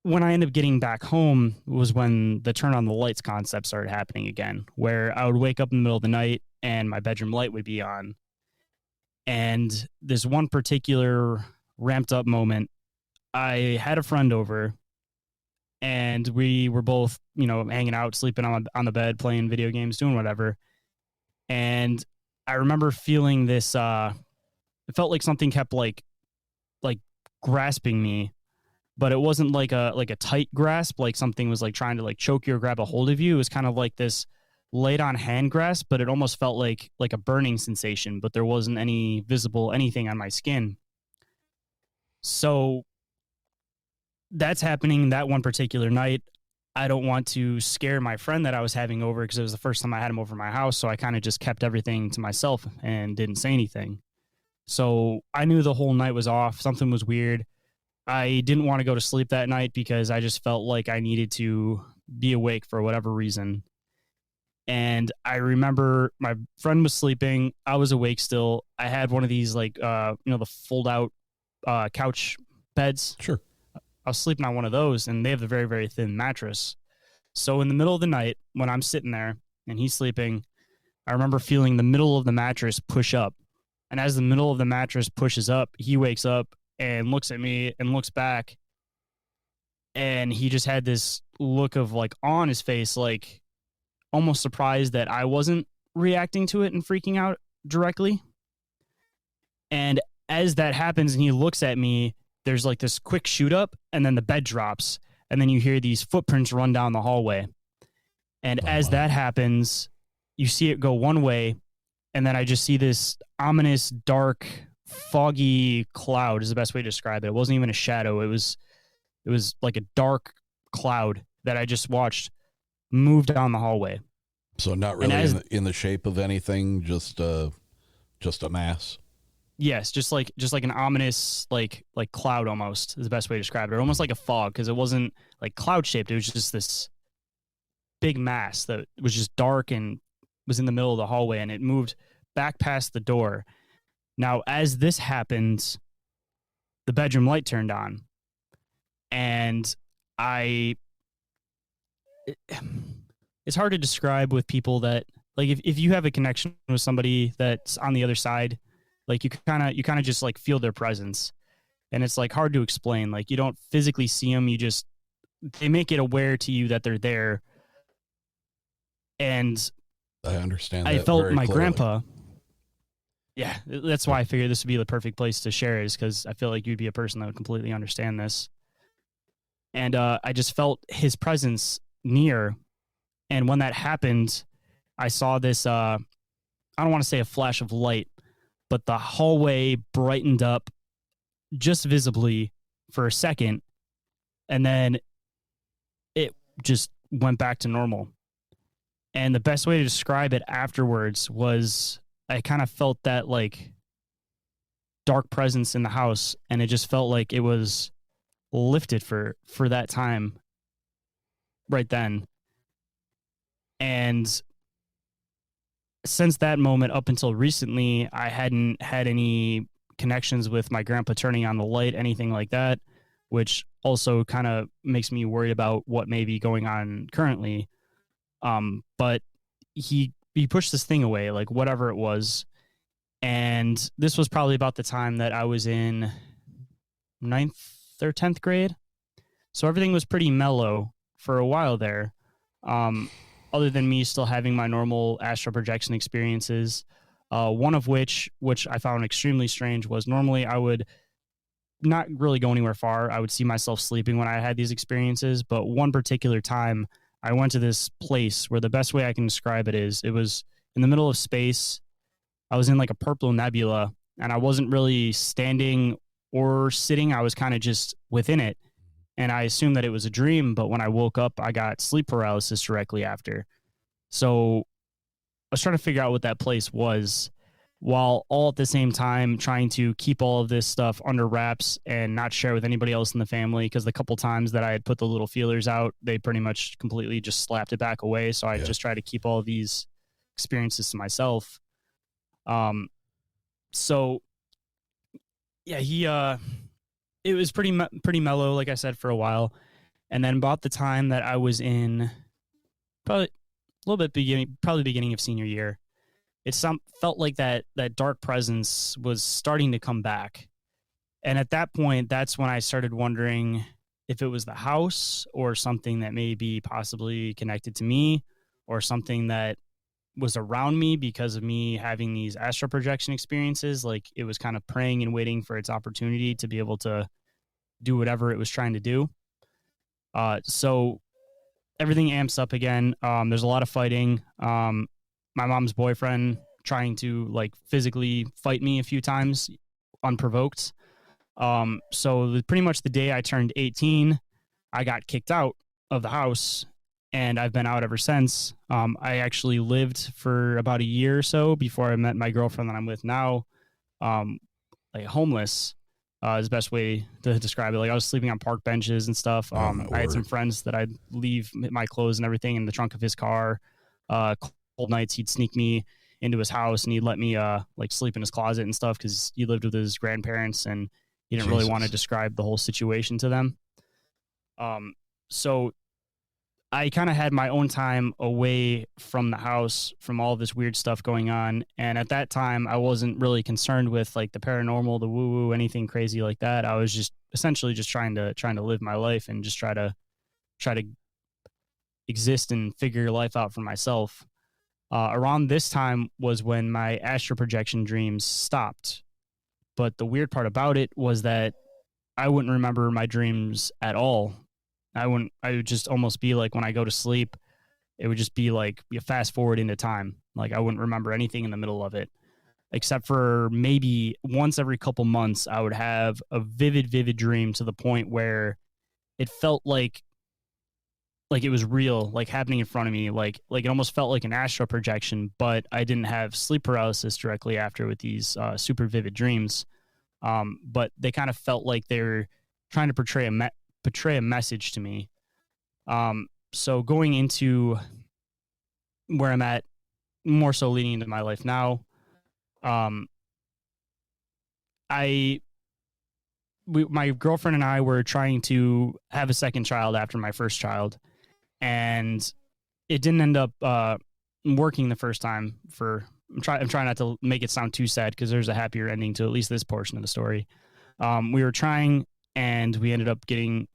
when I ended up getting back home was when the turn on the lights concept started happening again, where I would wake up in the middle of the night and my bedroom light would be on. And this one particular ramped up moment, I had a friend over, and we were both, hanging out, sleeping on the bed, playing video games, doing whatever. And I remember feeling this, it felt like something kept like grasping me, but it wasn't like a tight grasp, like something was like trying to like choke you or grab a hold of you. It was kind of like this laid on hand grasp, but it almost felt like a burning sensation, but there wasn't any visible anything on my skin. So that's happening that one particular night. I don't want to scare my friend that I was having over, because it was the first time I had him over my house. So I kind of just kept everything to myself and didn't say anything. So I knew the whole night was off. Something was weird. I didn't want to go to sleep that night because I just felt like I needed to be awake for whatever reason. And I remember my friend was sleeping. I was awake still. I had one of these like, the fold out couch beds. Sure. I was sleeping on one of those, and they have the very, very thin mattress. So in the middle of the night, when I'm sitting there and he's sleeping, I remember feeling the middle of the mattress push up. And as the middle of the mattress pushes up, he wakes up and looks at me and looks back. And he just had this look of like awe on his face, like almost surprised that I wasn't reacting to it and freaking out directly. And as that happens and he looks at me, there's like this quick shoot up, and then the bed drops, and then you hear these footprints run down the hallway. And as that happens, you see it go one way, and then I just see this ominous, dark, foggy cloud is the best way to describe it. It wasn't even a shadow. It was like a dark cloud that I just watched move down the hallway. So not really in the shape of anything, just a mass. Yes, just like an ominous like cloud almost is the best way to describe it. Or almost like a fog, because it wasn't like cloud shaped. It was just this big mass that was just dark and was in the middle of the hallway, and it moved back past the door. Now, as this happened, the bedroom light turned on, and it's hard to describe with people that like if you have a connection with somebody that's on the other side. Like you kind of just like feel their presence, and it's like hard to explain. Like you don't physically see them. They make it aware to you that they're there. And I understand. I That felt very my clearly. grandpa. Yeah, that's why I figured this would be the perfect place to share, is because I feel like you'd be a person that would completely understand this. And I just felt his presence near. And when that happened, I saw this, I don't want to say a flash of light, but the hallway brightened up just visibly for a second. And then it just went back to normal. And the best way to describe it afterwards was I kind of felt that like dark presence in the house, and it just felt like it was lifted for that time right then. And since that moment up until recently, I hadn't had any connections with my grandpa turning on the light, anything like that, which also kind of makes me worried about what may be going on currently. But he pushed this thing away, like whatever it was. And this was probably about the time that I was in 9th or 10th grade. So everything was pretty mellow for a while there. Other than me still having my normal astral projection experiences. One of which I found extremely strange, was normally I would not really go anywhere far. I would see myself sleeping when I had these experiences. But one particular time I went to this place where the best way I can describe it is it was in the middle of space. I was in like a purple nebula, and I wasn't really standing or sitting. I was kind of just within it. And I assumed that it was a dream, but when I woke up, I got sleep paralysis directly after. So I was trying to figure out what that place was, while all at the same time trying to keep all of this stuff under wraps and not share with anybody else in the family, because the couple times that I had put the little feelers out, they pretty much completely just slapped it back away. So I just tried to keep all of these experiences to myself. So yeah, it was pretty mellow, like I said, for a while. And then about the time that I was in probably a little bit beginning of senior year, it felt like that dark presence was starting to come back. And at that point, that's when I started wondering if it was the house or something that may be possibly connected to me, or something that was around me because of me having these astral projection experiences. Like it was kind of praying and waiting for its opportunity to be able to do whatever it was trying to do. So everything amps up again. There's a lot of fighting. My mom's boyfriend trying to like physically fight me a few times unprovoked. So pretty much the day I turned 18, I got kicked out of the house, and I've been out ever since. I actually lived for about a year or so before I met my girlfriend that I'm with now, like homeless. Is the best way to describe it. Like I was sleeping on park benches and stuff. I had some friends that I'd leave my clothes and everything in the trunk of his car. Cold nights, he'd sneak me into his house and he'd let me like sleep in his closet and stuff, because he lived with his grandparents and he didn't really want to describe the whole situation to them. So I kind of had my own time away from the house, from all this weird stuff going on. And at that time, I wasn't really concerned with like the paranormal, the woo-woo, anything crazy like that. I was just essentially just trying to live my life and just try to exist and figure life out for myself. Around this time was when my astral projection dreams stopped. But the weird part about it was that I wouldn't remember my dreams at all. I would just almost be like when I go to sleep, it would just be like you fast forward into time. Like I wouldn't remember anything in the middle of it, except for maybe once every couple months, I would have a vivid dream to the point where it felt like it was real, like happening in front of me. Like it almost felt like an astral projection, but I didn't have sleep paralysis directly after with these super vivid dreams. But they kind of felt like they were trying to portray a message to me. So going into where I'm at, more so leading into my life now, my girlfriend and I were trying to have a second child after my first child, and it didn't end up working the first time. I'm trying not to make it sound too sad, because there's a happier ending to at least this portion of the story. We were trying, and she ended up getting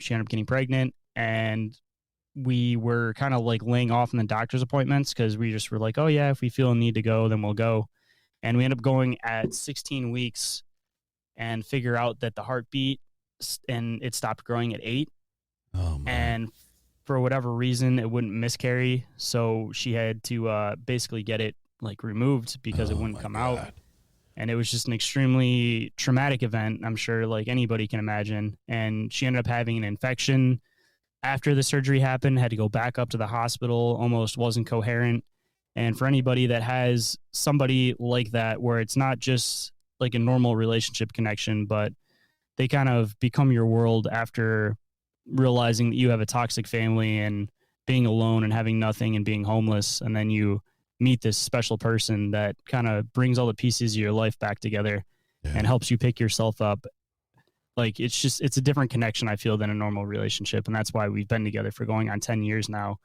pregnant, and we were kind of like laying off in the doctor's appointments because we just were like, oh yeah, if we feel a need to go, then we'll go. And we ended up going at 16 weeks and figure out that the heartbeat and it stopped growing at 8. Oh, man. And for whatever reason, it wouldn't miscarry. So she had to basically get it like removed because it wouldn't come out. And it was just an extremely traumatic event, I'm sure, like anybody can imagine. And she ended up having an infection after the surgery happened, had to go back up to the hospital, almost wasn't coherent. And for anybody that has somebody like that, where it's not just like a normal relationship connection, but they kind of become your world after realizing that you have a toxic family and being alone and having nothing and being homeless. And then you meet this special person that kind of brings all the pieces of your life back together and helps you pick yourself up. Like, it's a different connection, I feel, than a normal relationship. And that's why we've been together for going on 10 years now.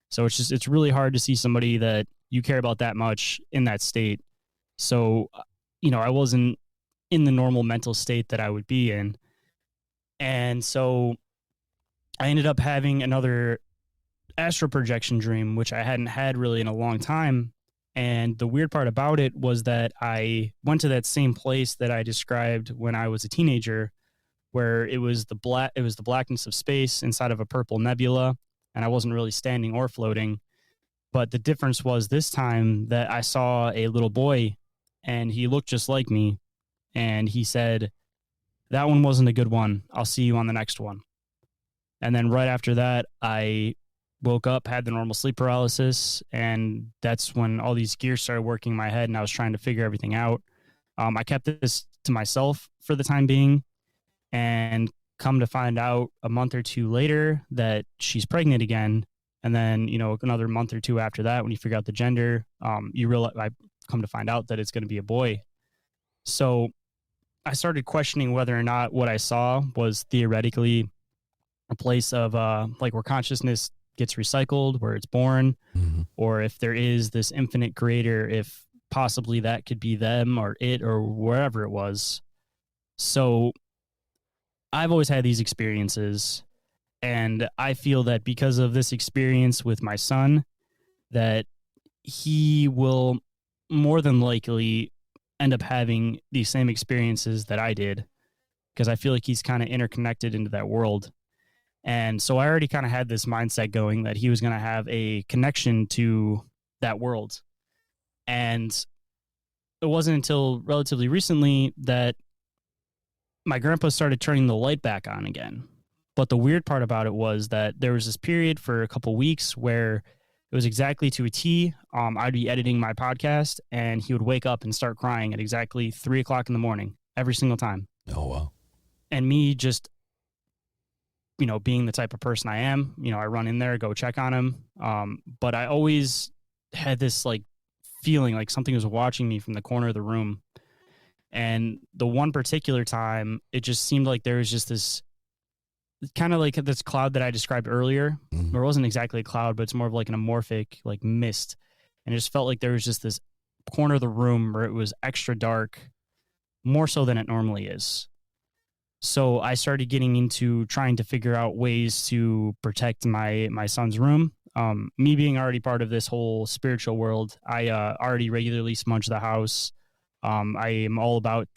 So it's really hard to see somebody that you care about that much in that state. So, I wasn't in the normal mental state that I would be in. And so I ended up having another astral projection dream, which I hadn't had really in a long time. And the weird part about it was that I went to that same place that I described when I was a teenager, where it was the blackness of space inside of a purple nebula, and I wasn't really standing or floating. But the difference was this time that I saw a little boy, and he looked just like me, and he said, "That one wasn't a good one. I'll see you on the next one." And then right after that, I woke up, had the normal sleep paralysis, and that's when all these gears started working in my head, and I was trying to figure everything out. I kept this to myself for the time being, and come to find out a month or two later that she's pregnant again. And then, another month or two after that, when you figure out the gender, you realize, I come to find out that it's going to be a boy. So I started questioning whether or not what I saw was theoretically a place of where consciousness gets recycled, where it's born, or if there is this infinite creator, if possibly that could be them or it or wherever it was. So I've always had these experiences, and I feel that because of this experience with my son, that he will more than likely end up having these same experiences that I did, because I feel like he's kind of interconnected into that world. And so I already kind of had this mindset going that he was going to have a connection to that world. And it wasn't until relatively recently that my grandpa started turning the light back on again. But the weird part about it was that there was this period for a couple weeks where it was exactly to a T. I'd be editing my podcast, and he would wake up and start crying at exactly 3:00 in the morning every single time. Oh, wow. And me just, being the type of person I am, I run in there, go check on him. But I always had this like feeling like something was watching me from the corner of the room. And the one particular time, it just seemed like there was just this kind of like this cloud that I described earlier. Or it wasn't exactly a cloud, but it's more of like an amorphic like mist. And it just felt like there was just this corner of the room where it was extra dark, more so than it normally is. So I started getting into trying to figure out ways to protect my son's room. Me being already part of this whole spiritual world, I already regularly smudge the house. I am all about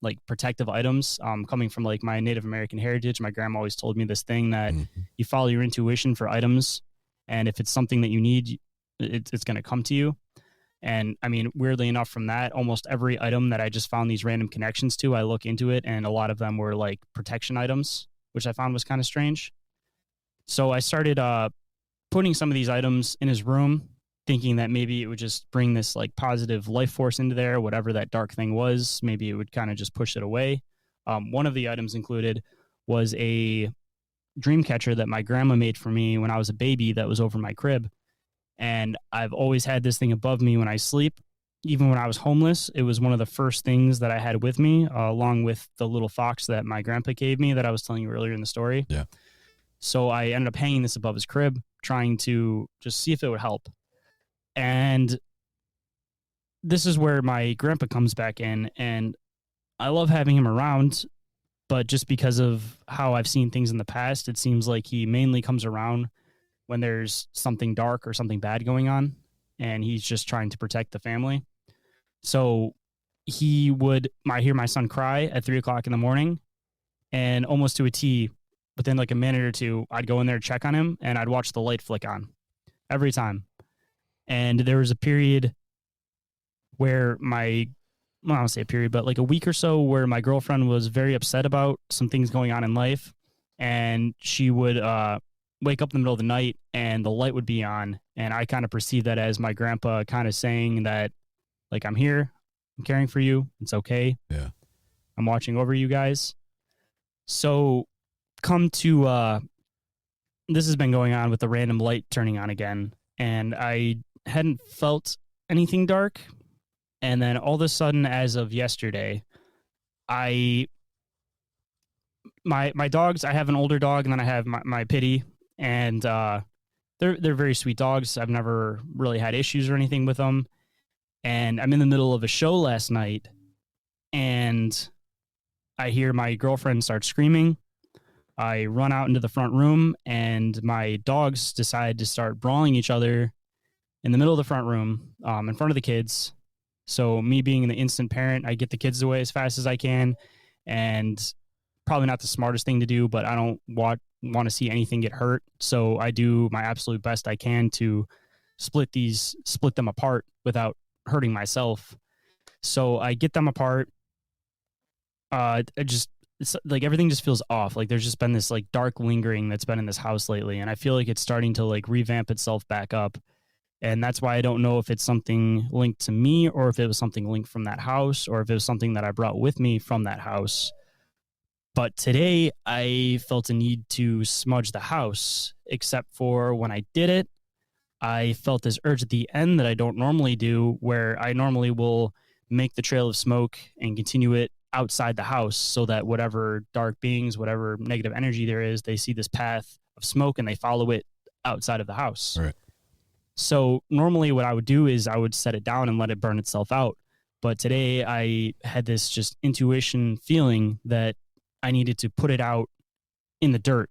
like protective items. Coming from like my Native American heritage, my grandma always told me this thing that you follow your intuition for items, and if it's something that you need, it's going to come to you. And I mean, weirdly enough, from that, almost every item that I just found these random connections to, I look into it, and a lot of them were like protection items, which I found was kind of strange. So I started putting some of these items in his room, thinking that maybe it would just bring this like positive life force into there, whatever that dark thing was. Maybe it would kind of just push it away. One of the items included was a dream catcher that my grandma made for me when I was a baby that was over my crib. And I've always had this thing above me when I sleep. Even when I was homeless, it was one of the first things that I had with me, along with the little fox that my grandpa gave me that I was telling you earlier in the story. Yeah. So I ended up hanging this above his crib, trying to just see if it would help. And this is where my grandpa comes back in, and I love having him around, but just because of how I've seen things in the past, it seems like he mainly comes around when there's something dark or something bad going on, and he's just trying to protect the family. So I hear my son cry at 3:00 in the morning, and almost to a T, within like a minute or two, I'd go in there, check on him, and I'd watch the light flick on every time. And there was a period where I don't say a period, but like a week or so where my girlfriend was very upset about some things going on in life. And she would wake up in the middle of the night and the light would be on. And I kind of perceived that as my grandpa kind of saying that, like, I'm here, I'm caring for you, it's okay. Yeah. I'm watching over you guys. So come to, this has been going on with the random light turning on again. And I hadn't felt anything dark. And then all of a sudden, as of yesterday, my dogs, I have an older dog and then I have my Pitty, and they're very sweet dogs. I've never really had issues or anything with them. And I'm in the middle of a show last night and I hear my girlfriend start screaming. I run out into the front room and my dogs decide to start brawling each other in the middle of the front room, in front of the kids. So me being the instant parent, I get the kids away as fast as I can, and probably not the smartest thing to do, but I don't want to see anything get hurt. So I do my absolute best I can to split them apart without hurting myself. So I get them apart. It's like everything just feels off. Like there's just been this like dark lingering that's been in this house lately, and I feel like it's starting to like revamp itself back up. And that's why I don't know if it's something linked to me or if it was something linked from that house or if it was something that I brought with me from that house. But today I felt a need to smudge the house, except for when I did it, I felt this urge at the end that I don't normally do, where I normally will make the trail of smoke and continue it outside the house so that whatever dark beings, whatever negative energy there is, they see this path of smoke and they follow it outside of the house. Right. So normally what I would do is I would set it down and let it burn itself out. But today I had this just intuition feeling that I needed to put it out in the dirt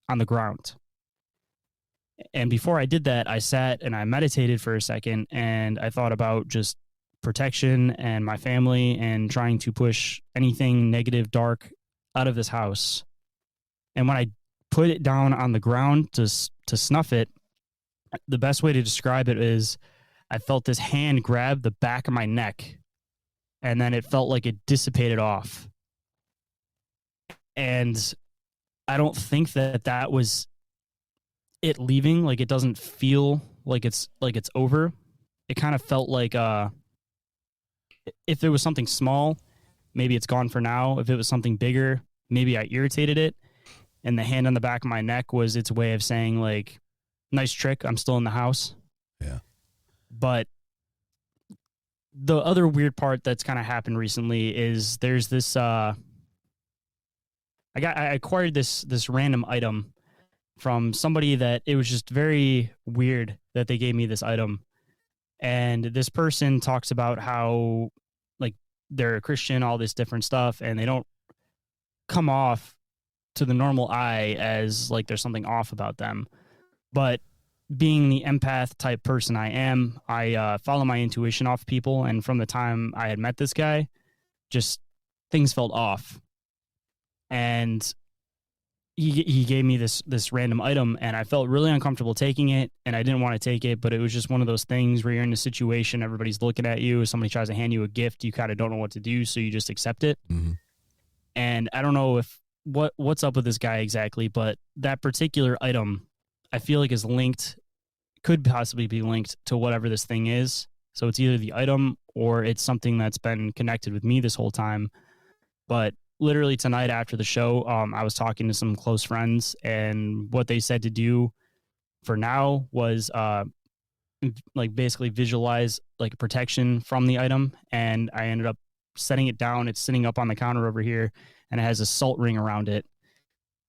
on the ground. And before I did that, I sat and I meditated for a second and I thought about just protection and my family and trying to push anything negative, dark out of this house. And when I put it down on the ground to snuff it, the best way to describe it is I felt this hand grab the back of my neck and then it felt like it dissipated off. And I don't think that was it leaving. Like it doesn't feel like it's over. It kind of felt like if it was something small, maybe it's gone for now. If it was something bigger, maybe I irritated it. And the hand on the back of my neck was its way of saying like, nice trick, I'm still in the house. Yeah. But the other weird part that's kind of happened recently is there's this I acquired this random item from somebody that it was just very weird that they gave me this item. And this person talks about how like they're a Christian, all this different stuff, and they don't come off to the normal eye as like there's something off about them. But being the empath type person I am, I follow my intuition off people. And from the time I had met this guy, just things felt off. And he gave me this random item and I felt really uncomfortable taking it and I didn't want to take it, but it was just one of those things where you're in a situation, everybody's looking at you, somebody tries to hand you a gift, you kind of don't know what to do, so you just accept it. Mm-hmm. And I don't know if what's up with this guy exactly, but that particular item I feel like is linked, could possibly be linked to whatever this thing is. So it's either the item or it's something that's been connected with me this whole time. But literally tonight after the show, I was talking to some close friends and what they said to do for now was like basically visualize like protection from the item. And I ended up setting it down. It's sitting up on the counter over here and it has a salt ring around it.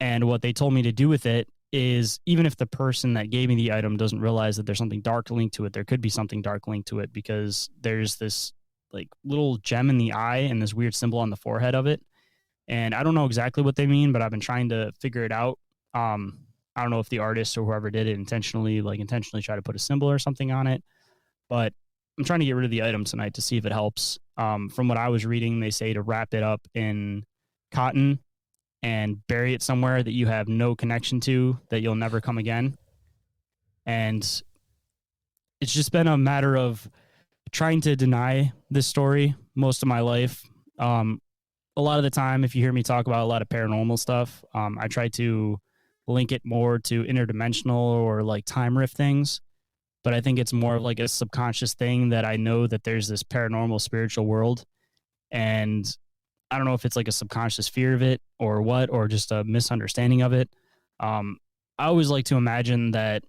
And what they told me to do with it is even if the person that gave me the item doesn't realize that there's something dark linked to it, there could be something dark linked to it because there's this like little gem in the eye and this weird symbol on the forehead of it. And I don't know exactly what they mean, but I've been trying to figure it out. I don't know if the artist or whoever did it intentionally try to put a symbol or something on it, but I'm trying to get rid of the item tonight to see if it helps. From what I was reading, they say to wrap it up in cotton and bury it somewhere that you have no connection to, that you'll never come again. And it's just been a matter of trying to deny this story most of my life. A lot of the time, if you hear me talk about a lot of paranormal stuff, I try to link it more to interdimensional or like time rift things. But I think it's more of like a subconscious thing that I know that there's this paranormal spiritual world. And I don't know if it's like a subconscious fear of it or what, or just a misunderstanding of it. I always like to imagine that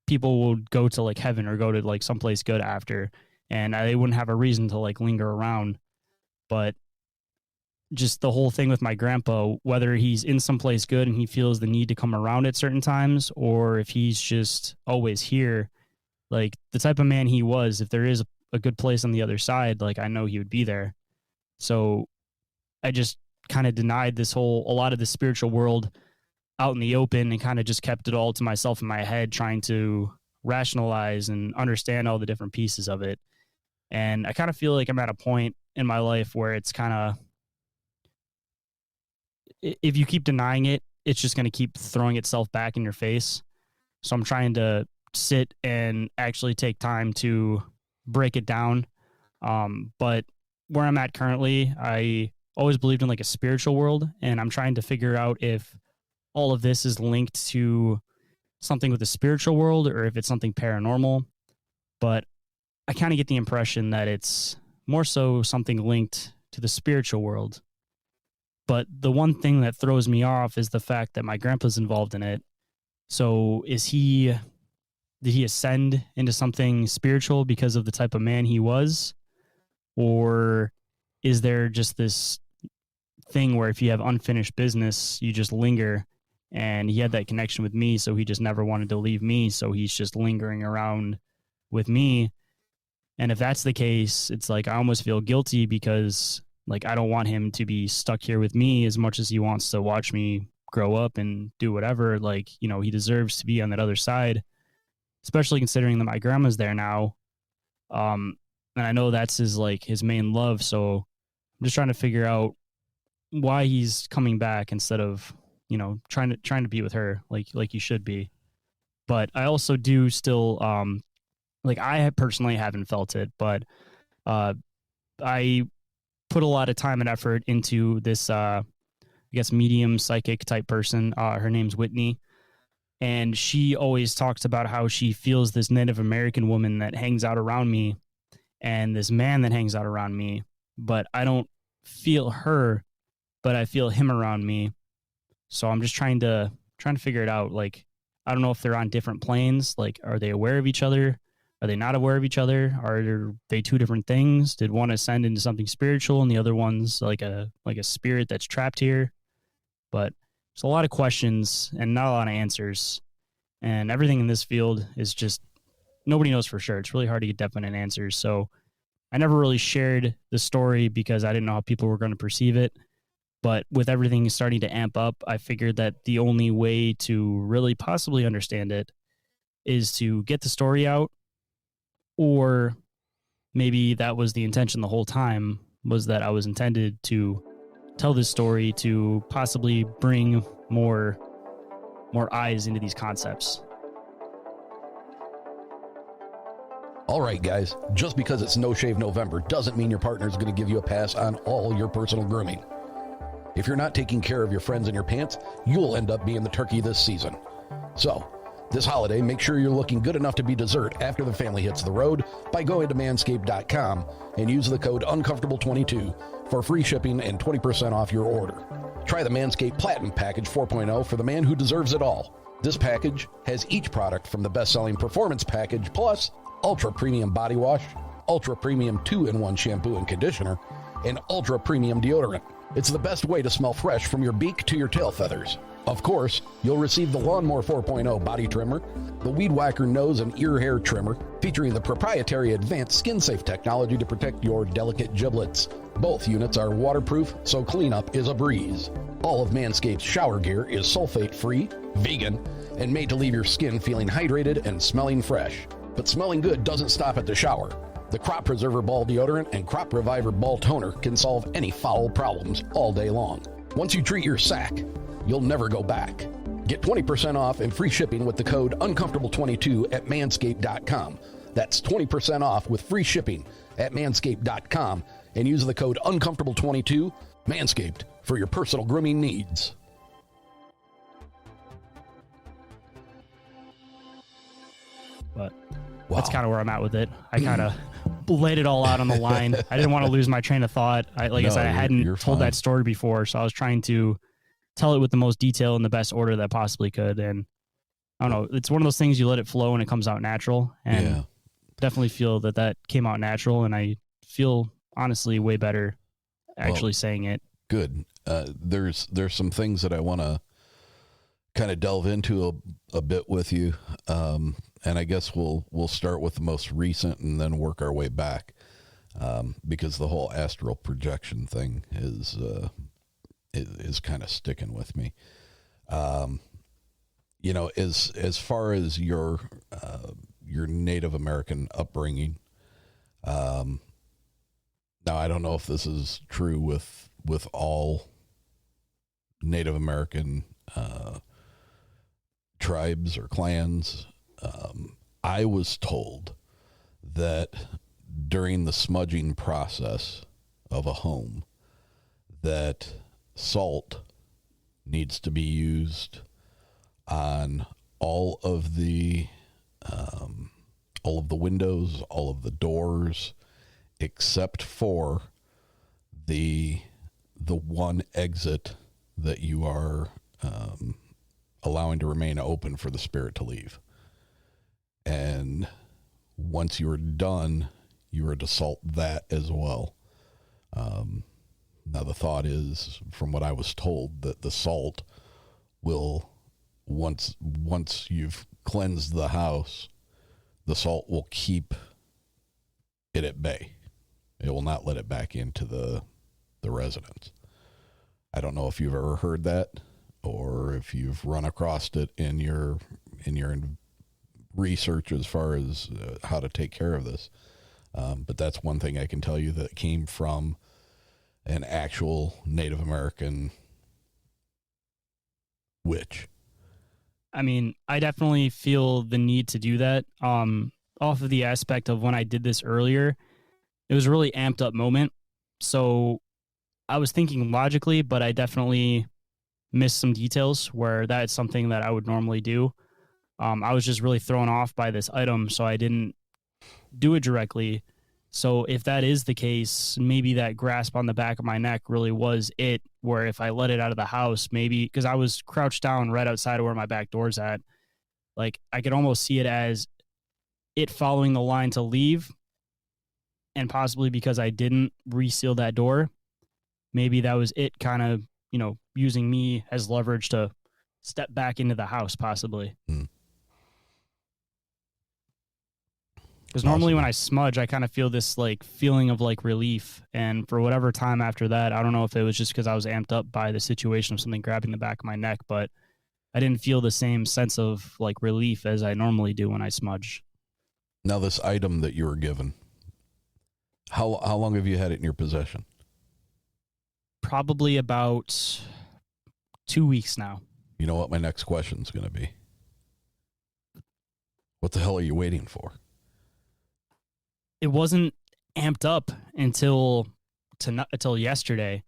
people would go to like heaven or go to like someplace good after, and they wouldn't have a reason to like linger around. But just the whole thing with my grandpa, whether he's in someplace good and he feels the need to come around at certain times, or if he's just always here, like the type of man he was, if there is a good place on the other side, like I know he would be there. So I just kind of denied a lot of the spiritual world out in the open and kind of just kept it all to myself in my head, trying to rationalize and understand all the different pieces of it. And I kind of feel like I'm at a point in my life where it's kind of, if you keep denying it, it's just going to keep throwing itself back in your face. So I'm trying to sit and actually take time to break it down. But where I'm at currently, I always believed in like a spiritual world, and I'm trying to figure out if all of this is linked to something with the spiritual world or if it's something paranormal. But I kind of get the impression that it's more so something linked to the spiritual world. But the one thing that throws me off is the fact that my grandpa's involved in it. So did he ascend into something spiritual because of the type of man he was? Or is there just this thing where if you have unfinished business, you just linger? And he had that connection with me, so he just never wanted to leave me, so he's just lingering around with me. And if that's the case, it's like I almost feel guilty because like I don't want him to be stuck here with me as much as he wants to watch me grow up and do whatever. Like, you know, he deserves to be on that other side, especially considering that my grandma's there now. And I know that's his main love. So I'm just trying to figure out why he's coming back instead of, you know, trying to be with her like you should be. But I also do still, I personally haven't felt it, but I put a lot of time and effort into this, I guess, medium psychic type person. Her name's Whitney. And she always talks about how she feels this Native American woman that hangs out around me and this man that hangs out around me. But I don't feel her, but I feel him around me. So I'm just trying to figure it out. Like, I don't know if they're on different planes. Like, are they aware of each other? Are they not aware of each other? Are they two different things? Did one ascend into something spiritual and the other one's like a spirit that's trapped here? But there's a lot of questions and not a lot of answers. And everything in this field is just, nobody knows for sure. It's really hard to get definite answers. So I never really shared the story because I didn't know how people were going to perceive it. But with everything starting to amp up, I figured that the only way to really possibly understand it is to get the story out. Or maybe that was the intention the whole time, was that I was intended to tell this story to possibly bring more eyes into these concepts. All right, guys, just because it's No Shave November doesn't mean your partner is going to give you a pass on all your personal grooming. If you're not taking care of your friends in your pants, you'll end up being the turkey this season. So, this holiday, make sure you're looking good enough to be dessert after the family hits the road by going to manscaped.com and use the code uncomfortable22 for free shipping and 20% off your order. Try the Manscaped Platinum Package 4.0 for the man who deserves it all. This package has each product from the best-selling Performance Package, plus Ultra Premium Body Wash, Ultra Premium 2-in-1 Shampoo and Conditioner, and Ultra Premium Deodorant. It's the best way to smell fresh from your beak to your tail feathers. Of course, you'll receive the Lawnmower 4.0 Body Trimmer, the Weed Whacker Nose and Ear Hair Trimmer, featuring the proprietary advanced skin-safe technology to protect your delicate giblets. Both units are waterproof, so cleanup is a breeze. All of Manscaped's shower gear is sulfate-free, vegan, and made to leave your skin feeling hydrated and smelling fresh. But smelling good doesn't stop at the shower. The Crop Preserver Ball Deodorant and Crop Reviver Ball Toner can solve any foul problems all day long. Once you treat your sack, you'll never go back. Get 20% off and free shipping with the code uncomfortable22 at manscaped.com. That's 20% off with free shipping at manscaped.com and use the code uncomfortable22, Manscaped, for your personal grooming needs. But that's kind of where I'm at with it. I kind of laid it all out on the line. I didn't want to lose my train of thought. I said, I hadn't told that story before, so I was trying to tell it with the most detail in the best order that I possibly could. And I don't know, it's one of those things you let it flow and it comes out natural. And definitely feel that came out natural, and I feel honestly way better actually saying it. Good. There's some things that I want to kind of delve into a bit with you. And I guess we'll start with the most recent and then work our way back. Because the whole astral projection thing is kind of sticking with me. You know, as far as your Native American upbringing, now I don't know if this is true with all Native American tribes or clans. I was told that during the smudging process of a home, that salt needs to be used on all of the windows, all of the doors, except for the one exit that you are allowing to remain open for the spirit to leave. And once you are done, you are to salt that as well. Now the thought is, from what I was told, that the salt will, once you've cleansed the house, the salt will keep it at bay. It will not let it back into the residence. I don't know if you've ever heard that, or if you've run across it in your research as far as how to take care of this. But that's one thing I can tell you that came from an actual Native American witch. I mean, I definitely feel the need to do that. Off of the aspect of when I did this earlier, it was a really amped up moment. So I was thinking logically, but I definitely missed some details where that's something that I would normally do. I was just really thrown off by this item, so I didn't do it directly. So if that is the case, maybe that grasp on the back of my neck really was it, where if I let it out of the house, maybe, because I was crouched down right outside of where my back door's at, like I could almost see it as it following the line to leave. And possibly because I didn't reseal that door, maybe that was it kind of, using me as leverage to step back into the house, possibly. Because normally when I smudge, I kind of feel this like feeling of like relief. And for whatever time after that, I don't know if it was just because I was amped up by the situation of something grabbing the back of my neck, but I didn't feel the same sense of like relief as I normally do when I smudge. Now, this item that you were given, how long have you had it in your possession? Probably about 2 weeks now. You know what my next question is going to be? What the hell are you waiting for? It wasn't amped up until yesterday.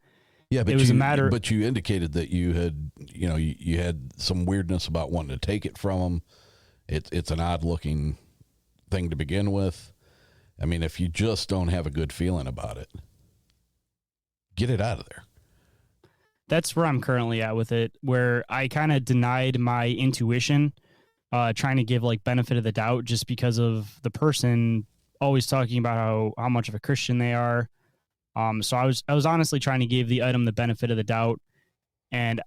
Yeah, but it was a matter. But you indicated that you had, you had some weirdness about wanting to take it from them. It's an odd looking thing to begin with. I mean, if you just don't have a good feeling about it, get it out of there. That's where I'm currently at with it, where I kind of denied my intuition, trying to give like benefit of the doubt just because of the person always talking about how much of a Christian they are. So I was honestly trying to give the item the benefit of the doubt. And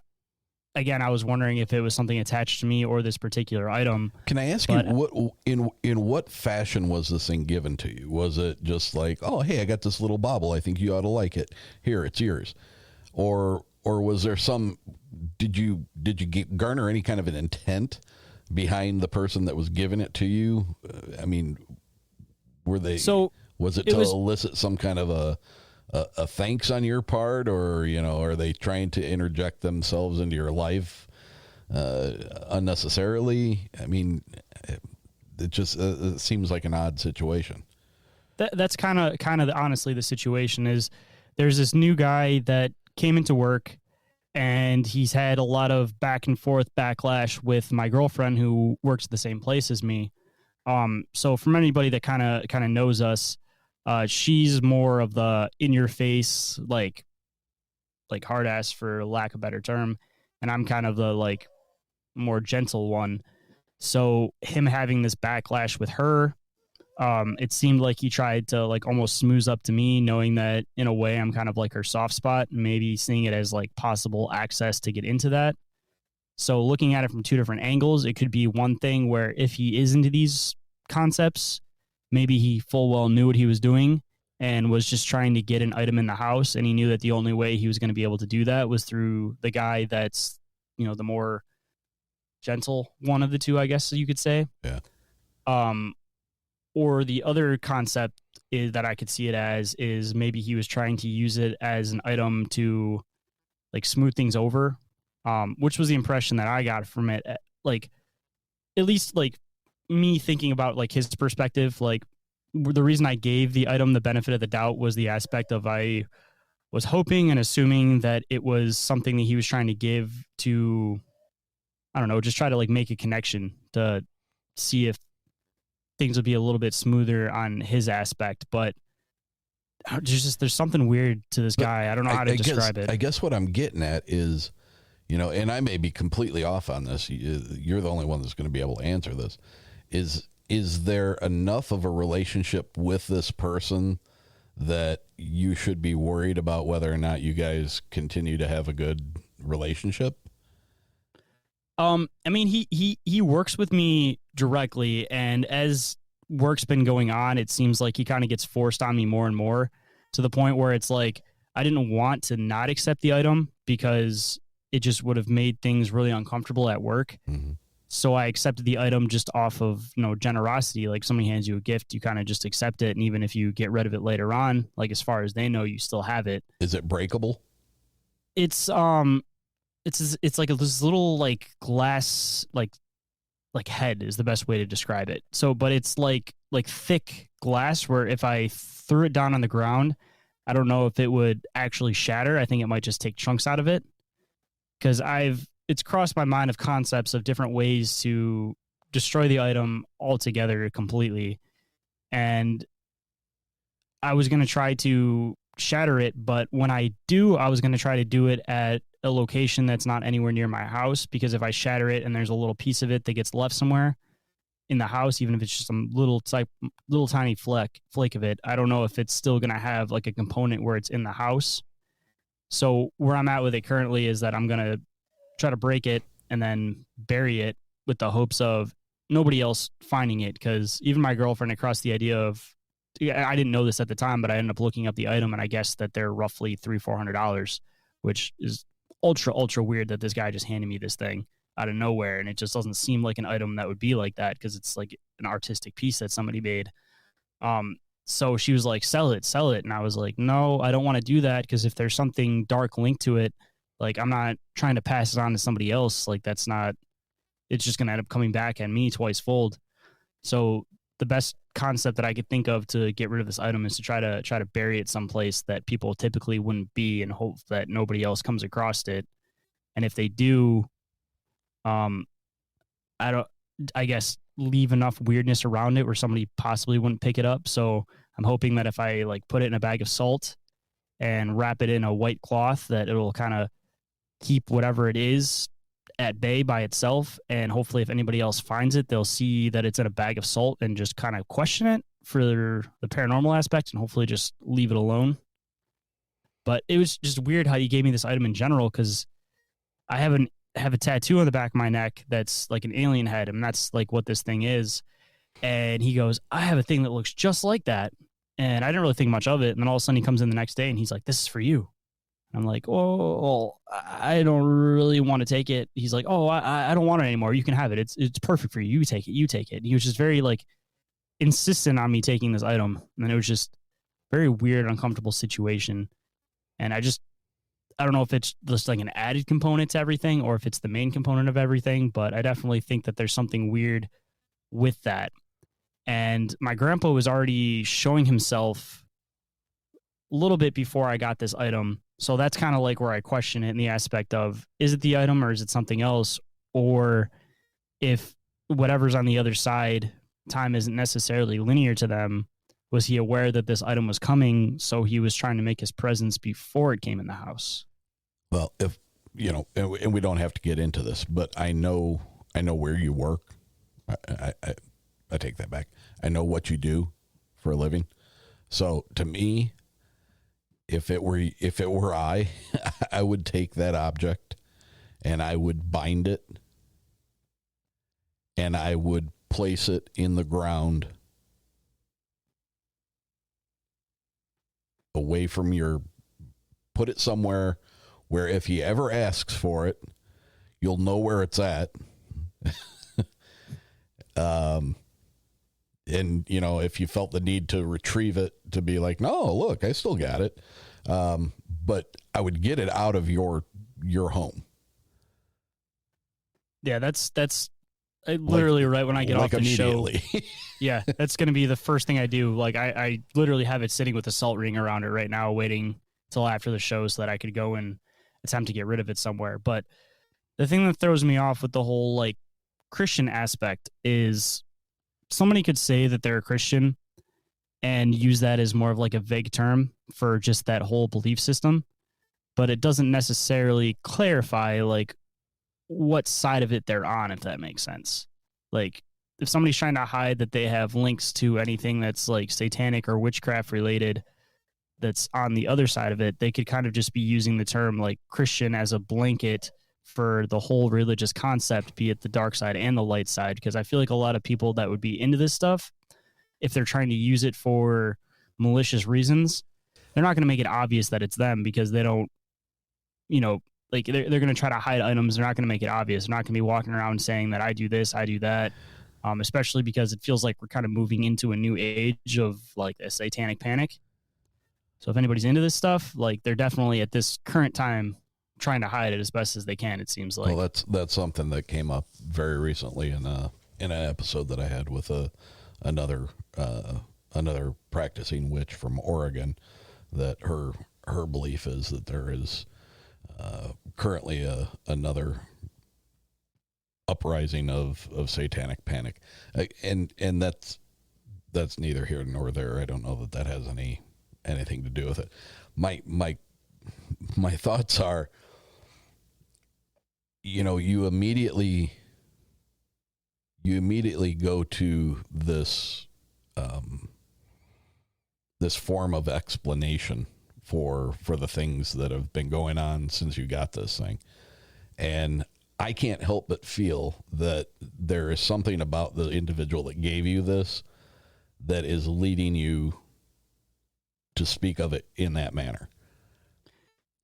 again, I was wondering if it was something attached to me or this particular item. Can I ask you what in what fashion was this thing given to you? Was it just like, oh, hey, I got this little bauble, I think you ought to like it. Here, it's yours. Or was there some, did you garner any kind of an intent behind the person that was giving it to you? I mean, were they? So was it to elicit some kind of a thanks on your part, or are they trying to interject themselves into your life unnecessarily? I mean, it just it seems like an odd situation. That's kind of honestly the situation is. There's this new guy that came into work, and he's had a lot of back and forth backlash with my girlfriend who works at the same place as me. So from anybody that kind of knows us, she's more of the in your face, like hard ass for lack of a better term. And I'm kind of the like more gentle one. So him having this backlash with her, it seemed like he tried to like almost smooth up to me, knowing that in a way I'm kind of like her soft spot, maybe seeing it as like possible access to get into that. So looking at it from two different angles, it could be one thing where if he is into these concepts, maybe he full well knew what he was doing and was just trying to get an item in the house. And he knew that the only way he was going to be able to do that was through the guy that's, the more gentle one of the two, I guess you could say. Yeah. Or the other concept is that I could see it as is maybe he was trying to use it as an item to like smooth things over, which was the impression that I got from it. Like, at least like me thinking about like his perspective, like the reason I gave the item the benefit of the doubt was the aspect of I was hoping and assuming that it was something that he was trying to give to, I don't know, just try to like make a connection to see if things would be a little bit smoother on his aspect, but there's something weird to this guy. I don't know how to describe it. I guess what I'm getting at is, and I may be completely off on this. You're the only one that's going to be able to answer this. Is there enough of a relationship with this person that you should be worried about whether or not you guys continue to have a good relationship? I mean, he works with me directly, and as work's been going on, it seems like he kind of gets forced on me more and more to the point where it's like, I didn't want to not accept the item because it just would have made things really uncomfortable at work. Mm-hmm. So I accepted the item just off of, generosity. Like somebody hands you a gift, you kind of just accept it. And even if you get rid of it later on, like as far as they know, you still have it. Is it breakable? It's like this little like glass like head is the best way to describe it. So, but it's like thick glass where if I threw it down on the ground, I don't know if it would actually shatter. I think it might just take chunks out of it, because it's crossed my mind of concepts of different ways to destroy the item altogether completely. And I was going to try to shatter it, but when I do, I was going to try to do it at a location that's not anywhere near my house, because if I shatter it and there's a little piece of it that gets left somewhere in the house, even if it's just some little tiny flake of it, I don't know if it's still going to have like a component where it's in the house. So where I'm at with it currently is that I'm going to try to break it and then bury it with the hopes of nobody else finding it, because even my girlfriend had crossed the idea of, I didn't know this at the time, but I ended up looking up the item, and I guess that they're roughly $300-400, which is ultra weird that this guy just handed me this thing out of nowhere, and it just doesn't seem like an item that would be like that, because it's like an artistic piece that somebody made. So she was like, sell it, and I was like, no, I don't want to do that, because if there's something dark linked to it, like I'm not trying to pass it on to somebody else. Like it's just gonna end up coming back at me twice fold. So the best concept that I could think of to get rid of this item is to try to bury it someplace that people typically wouldn't be, and hope that nobody else comes across it. And if they do, I guess leave enough weirdness around it where somebody possibly wouldn't pick it up. So I'm hoping that if I like put it in a bag of salt and wrap it in a white cloth, that it'll kind of keep whatever it is at bay by itself, and hopefully if anybody else finds it, they'll see that it's in a bag of salt and just kind of question it for the paranormal aspect, and hopefully just leave it alone. But it was just weird how he gave me this item in general, because I have a tattoo on the back of my neck that's like an alien head, and that's like what this thing is. And he goes, I have a thing that looks just like that, and I didn't really think much of it. And then all of a sudden he comes in the next day and he's like, this is for you. I'm like, oh, well, I don't really want to take it. He's like, oh, I don't want it anymore. You can have it. It's perfect for you. You take it. You take it. And he was just very like insistent on me taking this item. And it was just very weird, uncomfortable situation. And I don't know if it's just like an added component to everything or if it's the main component of everything, but I definitely think that there's something weird with that. And my grandpa was already showing himself a little bit before I got this item. So that's kind of like where I question it in the aspect of, is it the item or is it something else? Or if whatever's on the other side, time isn't necessarily linear to them, was he aware that this item was coming? So he was trying to make his presence before it came in the house. Well, if, you know, and we don't have to get into this, but I know where you work. I take that back. I know what you do for a living. So to me, if it were I would take that object and I would bind it and I would place it in the ground away from put it somewhere where if he ever asks for it, you'll know where it's at. And, you know, if you felt the need to retrieve it, to be like, no, look, I still got it. But I would get it out of your home. Yeah, that's literally right when I get off the show. Yeah, that's going to be the first thing I do. Like, I literally have it sitting with a salt ring around it right now, waiting till after the show so that I could go and attempt to get rid of it somewhere. But the thing that throws me off with the whole, like, Christian aspect is somebody could say that they're a Christian and use that as more of like a vague term for just that whole belief system, but it doesn't necessarily clarify like what side of it they're on, if that makes sense. Like if somebody's trying to hide that they have links to anything that's like satanic or witchcraft related that's on the other side of it, they could kind of just be using the term like Christian as a blanket for the whole religious concept, be it the dark side and the light side. Because I feel like a lot of people that would be into this stuff, if they're trying to use it for malicious reasons, they're not going to make it obvious that it's them because they don't, you know, like they're going to try to hide items. They're not going to make it obvious. They're not going to be walking around saying that I do this, I do that, especially because it feels like we're kind of moving into a new age of like a satanic panic. So if anybody's into this stuff, like they're definitely at this current time trying to hide it as best as they can, it seems like. Well, that's something that came up very recently in an episode that I had with another practicing witch from Oregon, that her belief is that there is currently another uprising of satanic panic, and that's neither here nor there. I don't know that has anything to do with it. My thoughts are, you know, you immediately go to this this form of explanation for the things that have been going on since you got this thing. And I can't help but feel that there is something about the individual that gave you this that is leading you to speak of it in that manner.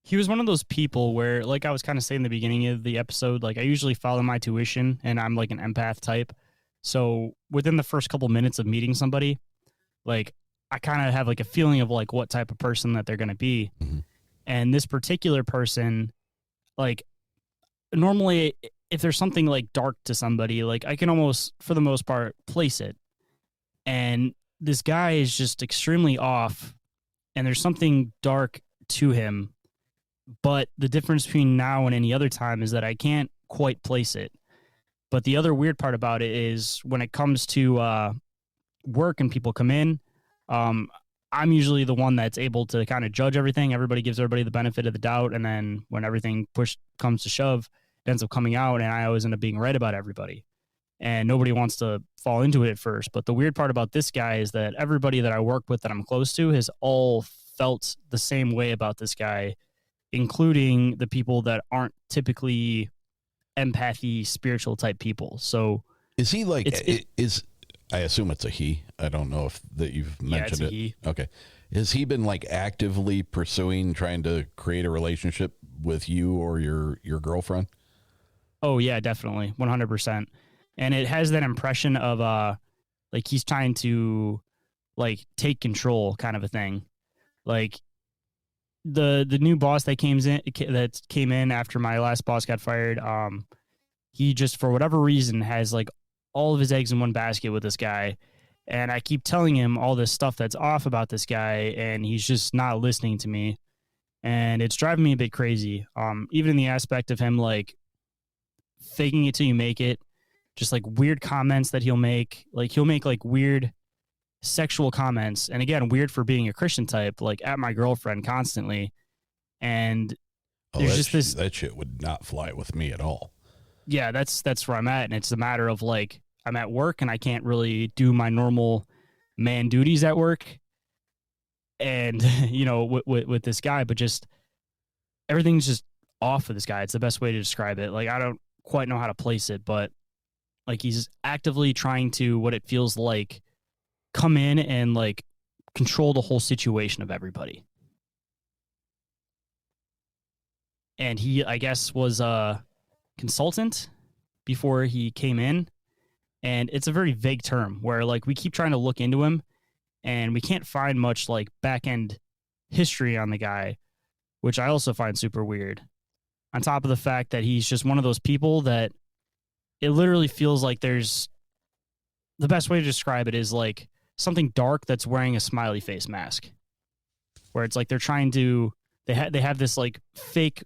He was one of those people where, like I was kind of saying in the beginning of the episode, like I usually follow my tuition and I'm like an empath type. So within the first couple minutes of meeting somebody, like I kind of have like a feeling of like what type of person that they're going to be. Mm-hmm. And this particular person, like normally if there's something like dark to somebody, like I can almost, for the most part, place it. And this guy is just extremely off and there's something dark to him. But the difference between now and any other time is that I can't quite place it. But the other weird part about it is when it comes to work and people come in, I'm usually the one that's able to kind of judge everything. Everybody gives everybody the benefit of the doubt. And then when everything comes to shove, it ends up coming out. And I always end up being right about everybody. And nobody wants to fall into it at first. But the weird part about this guy is that everybody that I work with that I'm close to has all felt the same way about this guy, including the people that aren't typically empathy, spiritual type people. So is he like, I assume it's a he. I don't know if that you've mentioned it's a it. he. Okay. Has he been like actively pursuing, trying to create a relationship with you or your girlfriend? Oh yeah, definitely. 100%. And it has that impression of, like he's trying to like take control kind of a thing. Like the new boss that came in after my last boss got fired, he just for whatever reason has like all of his eggs in one basket with this guy, and I keep telling him all this stuff that's off about this guy, and he's just not listening to me, and it's driving me a bit crazy. Even in the aspect of him like faking it till you make it, just like weird comments that he'll make like weird sexual comments, and again, weird for being a Christian type, like at my girlfriend constantly. And there's just this that shit would not fly with me at all. Yeah, that's where I'm at, and it's a matter of like I'm at work and I can't really do my normal man duties at work, and you know, with this guy, but just everything's just off with this guy. It's the best way to describe it. Like I don't quite know how to place it, but like he's actively trying to, what it feels like, come in and like control the whole situation of everybody. And he, I guess, was a consultant before he came in. And it's a very vague term where like we keep trying to look into him and we can't find much like back end history on the guy, which I also find super weird. On top of the fact that he's just one of those people that it literally feels like there's, the best way to describe it is like something dark that's wearing a smiley face mask, where it's like they're trying to, they have this like fake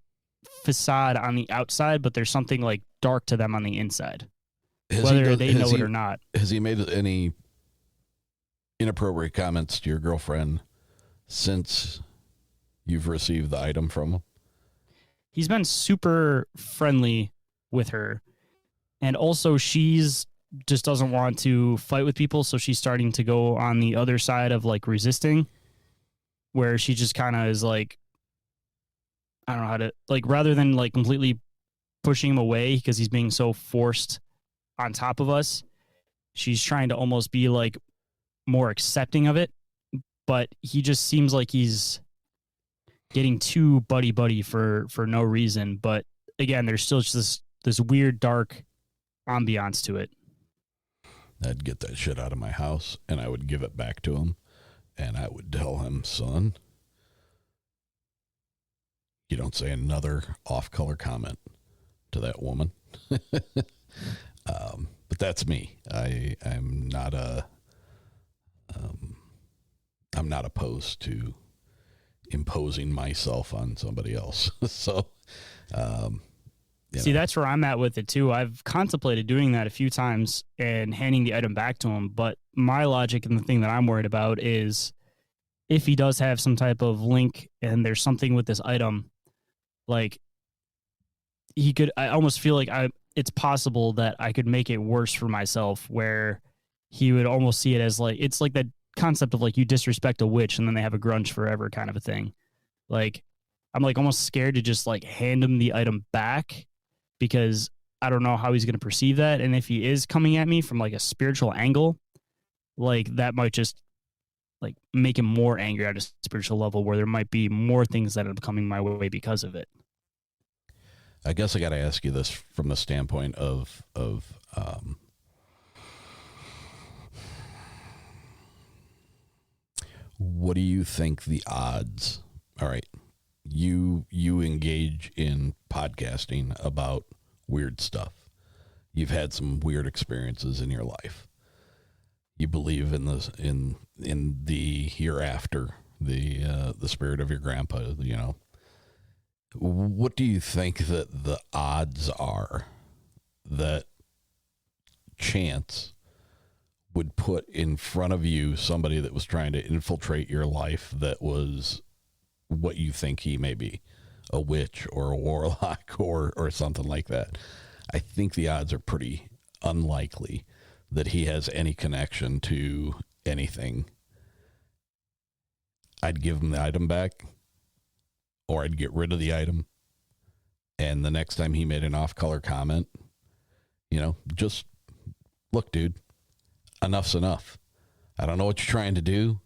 facade on the outside, but there's something like dark to them on the inside, whether they know it or not. Has he made any inappropriate comments to your girlfriend since you've received the item from him? He's been super friendly with her, and also she's just doesn't want to fight with people, so she's starting to go on the other side of like resisting, where she just kind of is like, I don't know how to, like, rather than like completely pushing him away because he's being so forced on top of us, she's trying to almost be like more accepting of it. But he just seems like he's getting too buddy for no reason. But again, there's still just this weird dark ambiance to it. I'd get that shit out of my house and I would give it back to him, and I would tell him, son, you don't say another off-color comment to that woman. But that's me. I'm not opposed to imposing myself on somebody else. So, see, that's where I'm at with it too. I've contemplated doing that a few times and handing the item back to him. But my logic and the thing that I'm worried about is if he does have some type of link and there's something with this item, like he could, I almost feel like it's possible that I could make it worse for myself, where he would almost see it as like, it's like that concept of like you disrespect a witch and then they have a grudge forever kind of a thing. Like I'm like almost scared to just like hand him the item back, because I don't know how he's going to perceive that. And if he is coming at me from like a spiritual angle, like that might just like make him more angry at a spiritual level, where there might be more things that are coming my way because of it. I guess I got to ask you this from the standpoint of what do you think the odds? All right, you engage in podcasting about weird stuff. You've had some weird experiences in your life. You believe in the hereafter, the spirit of your grandpa, you know. What do you think that the odds are that chance would put in front of you somebody that was trying to infiltrate your life that was what you think he may be, a witch or a warlock or something like that? I think the odds are pretty unlikely that he has any connection to anything. I'd give him the item back, or I'd get rid of the item. And the next time he made an off-color comment, you know, just look, dude, enough's enough. I don't know what you're trying to do,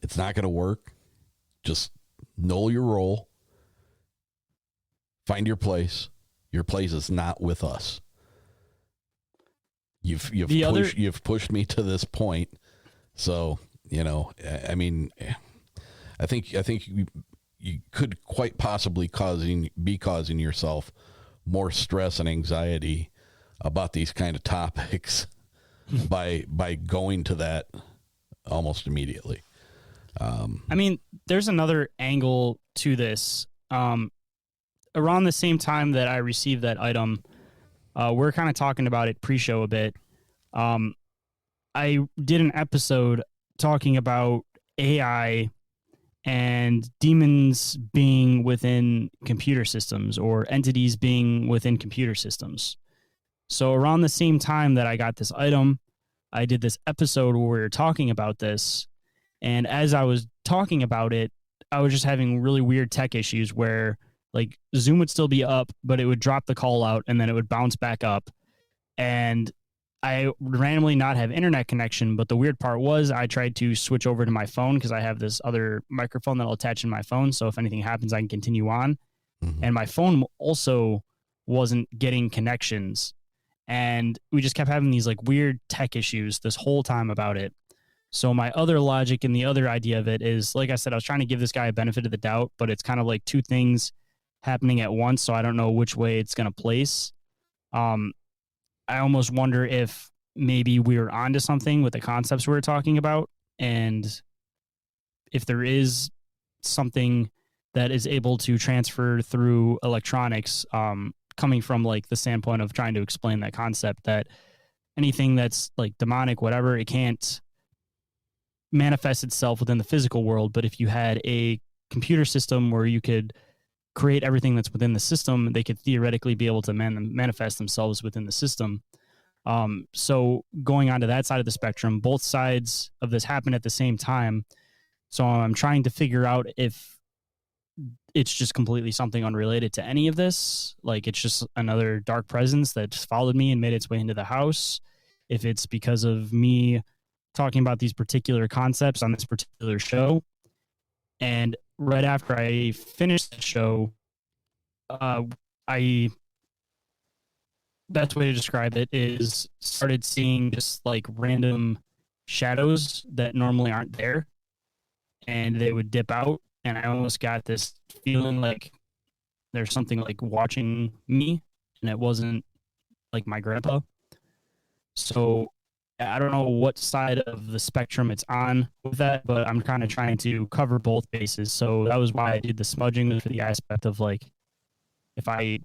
It's not going to work. Just know your role. Find your place. Your place is not with us. You've pushed me to this point. So, I mean, I think you could quite possibly be causing yourself more stress and anxiety about these kind of topics by going to that almost immediately. I mean, there's another angle to this. Around the same time that I received that item, we're kind of talking about it pre-show a bit. I did an episode talking about AI and demons being within computer systems or entities being within computer systems. So around the same time that I got this item, I did this episode where we were talking about this. And as I was talking about it, I was just having really weird tech issues where like Zoom would still be up, but it would drop the call out and then it would bounce back up. And I would randomly not have internet connection. But the weird part was I tried to switch over to my phone because I have this other microphone that I'll attach in my phone. So if anything happens, I can continue on. Mm-hmm. And my phone also wasn't getting connections. And we just kept having these like weird tech issues this whole time about it. So my other logic and the other idea of it is, like I said, I was trying to give this guy a benefit of the doubt, but it's kind of like two things happening at once. So I don't know which way it's going to place. I almost wonder if maybe we were onto something with the concepts we were talking about. And if there is something that is able to transfer through electronics, coming from like the standpoint of trying to explain that concept, that anything that's like demonic, whatever, it can't manifest itself within the physical world. But if you had a computer system where you could create everything that's within the system, they could theoretically be able to manifest themselves within the system. So going on to that side of the spectrum, both sides of this happen at the same time. So I'm trying to figure out if it's just completely something unrelated to any of this. Like it's just another dark presence that just followed me and made its way into the house. If it's because of me talking about these particular concepts on this particular show. And right after I finished the show, best way to describe it is started seeing just like random shadows that normally aren't there, and they would dip out. And I almost got this feeling like there's something like watching me, and it wasn't like my grandpa. So I don't know what side of the spectrum it's on with that, but I'm kind of trying to cover both bases. So that was why I did the smudging, for the aspect of like, if I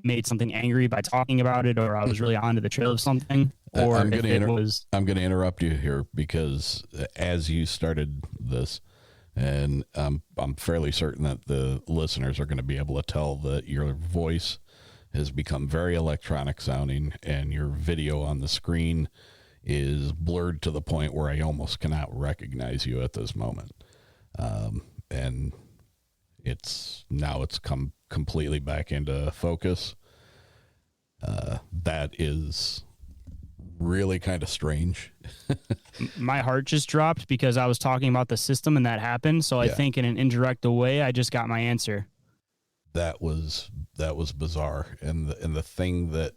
made something angry by talking about it, or I was really onto the trail of something, or I'm going to interrupt you here because as you started this, and I'm fairly certain that the listeners are going to be able to tell that your voice has become very electronic sounding, and your video on the screen is blurred to the point where I almost cannot recognize you at this moment. And it's come completely back into focus. That is really kind of strange. My heart just dropped because I was talking about the system and that happened. So I think in an indirect way, I just got my answer. That was bizarre. And the thing that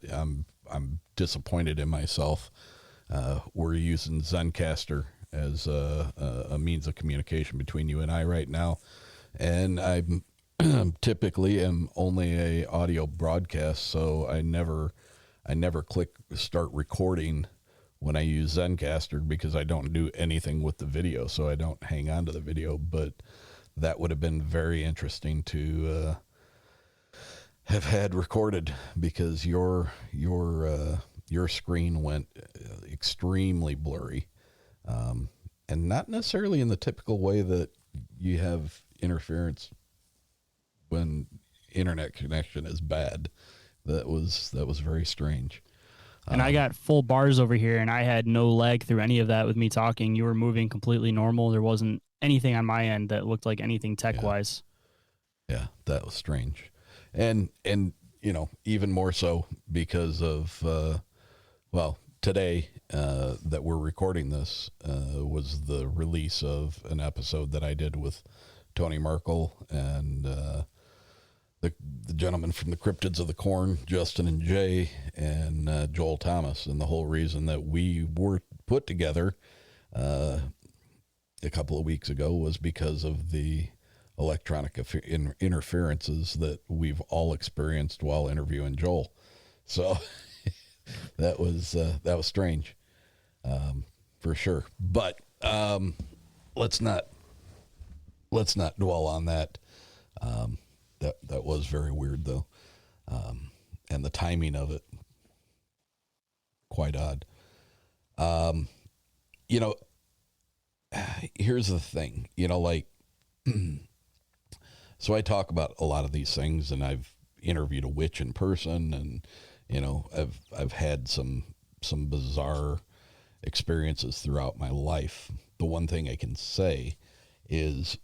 I'm disappointed in myself. We're using Zencastr as a means of communication between you and I right now. And I'm typically am only a audio broadcast, so I never click start recording when I use Zencastr because I don't do anything with the video, so I don't hang on to the video. But that would have been very interesting to have had recorded, because your screen went extremely blurry, and not necessarily in the typical way that you have interference when internet connection is bad. That was very strange. And I got full bars over here, and I had no lag through any of that with me talking. You were moving completely normal. There wasn't anything on my end that looked like anything tech-wise. Yeah, that was strange. And even more so because of, today that we're recording this was the release of an episode that I did with Tony Merkel and the gentleman from the Cryptids of the Corn, Justin and Jay, and Joel Thomas. And the whole reason that we were put together a couple of weeks ago was because of the electronic interferences that we've all experienced while interviewing Joel. So that was strange, for sure. But let's not dwell on that. That was very weird, though, and the timing of it quite odd. Here's the thing, so I talk about a lot of these things, and I've interviewed a witch in person, and I've had some bizarre experiences throughout my life. The one thing I can say is,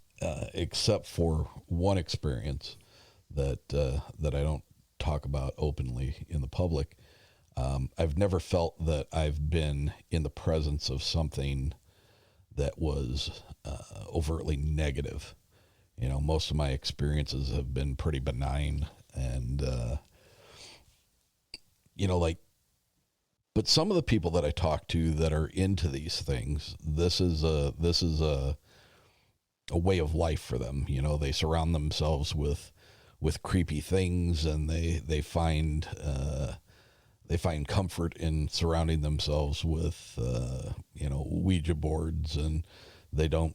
except for one experience that I don't talk about openly in the public, I've never felt that I've been in the presence of something that was overtly negative. Most of my experiences have been pretty benign, and but some of the people that I talk to that are into these things, this is a way of life for them. They surround themselves with creepy things, and they find comfort in surrounding themselves with Ouija boards, and they don't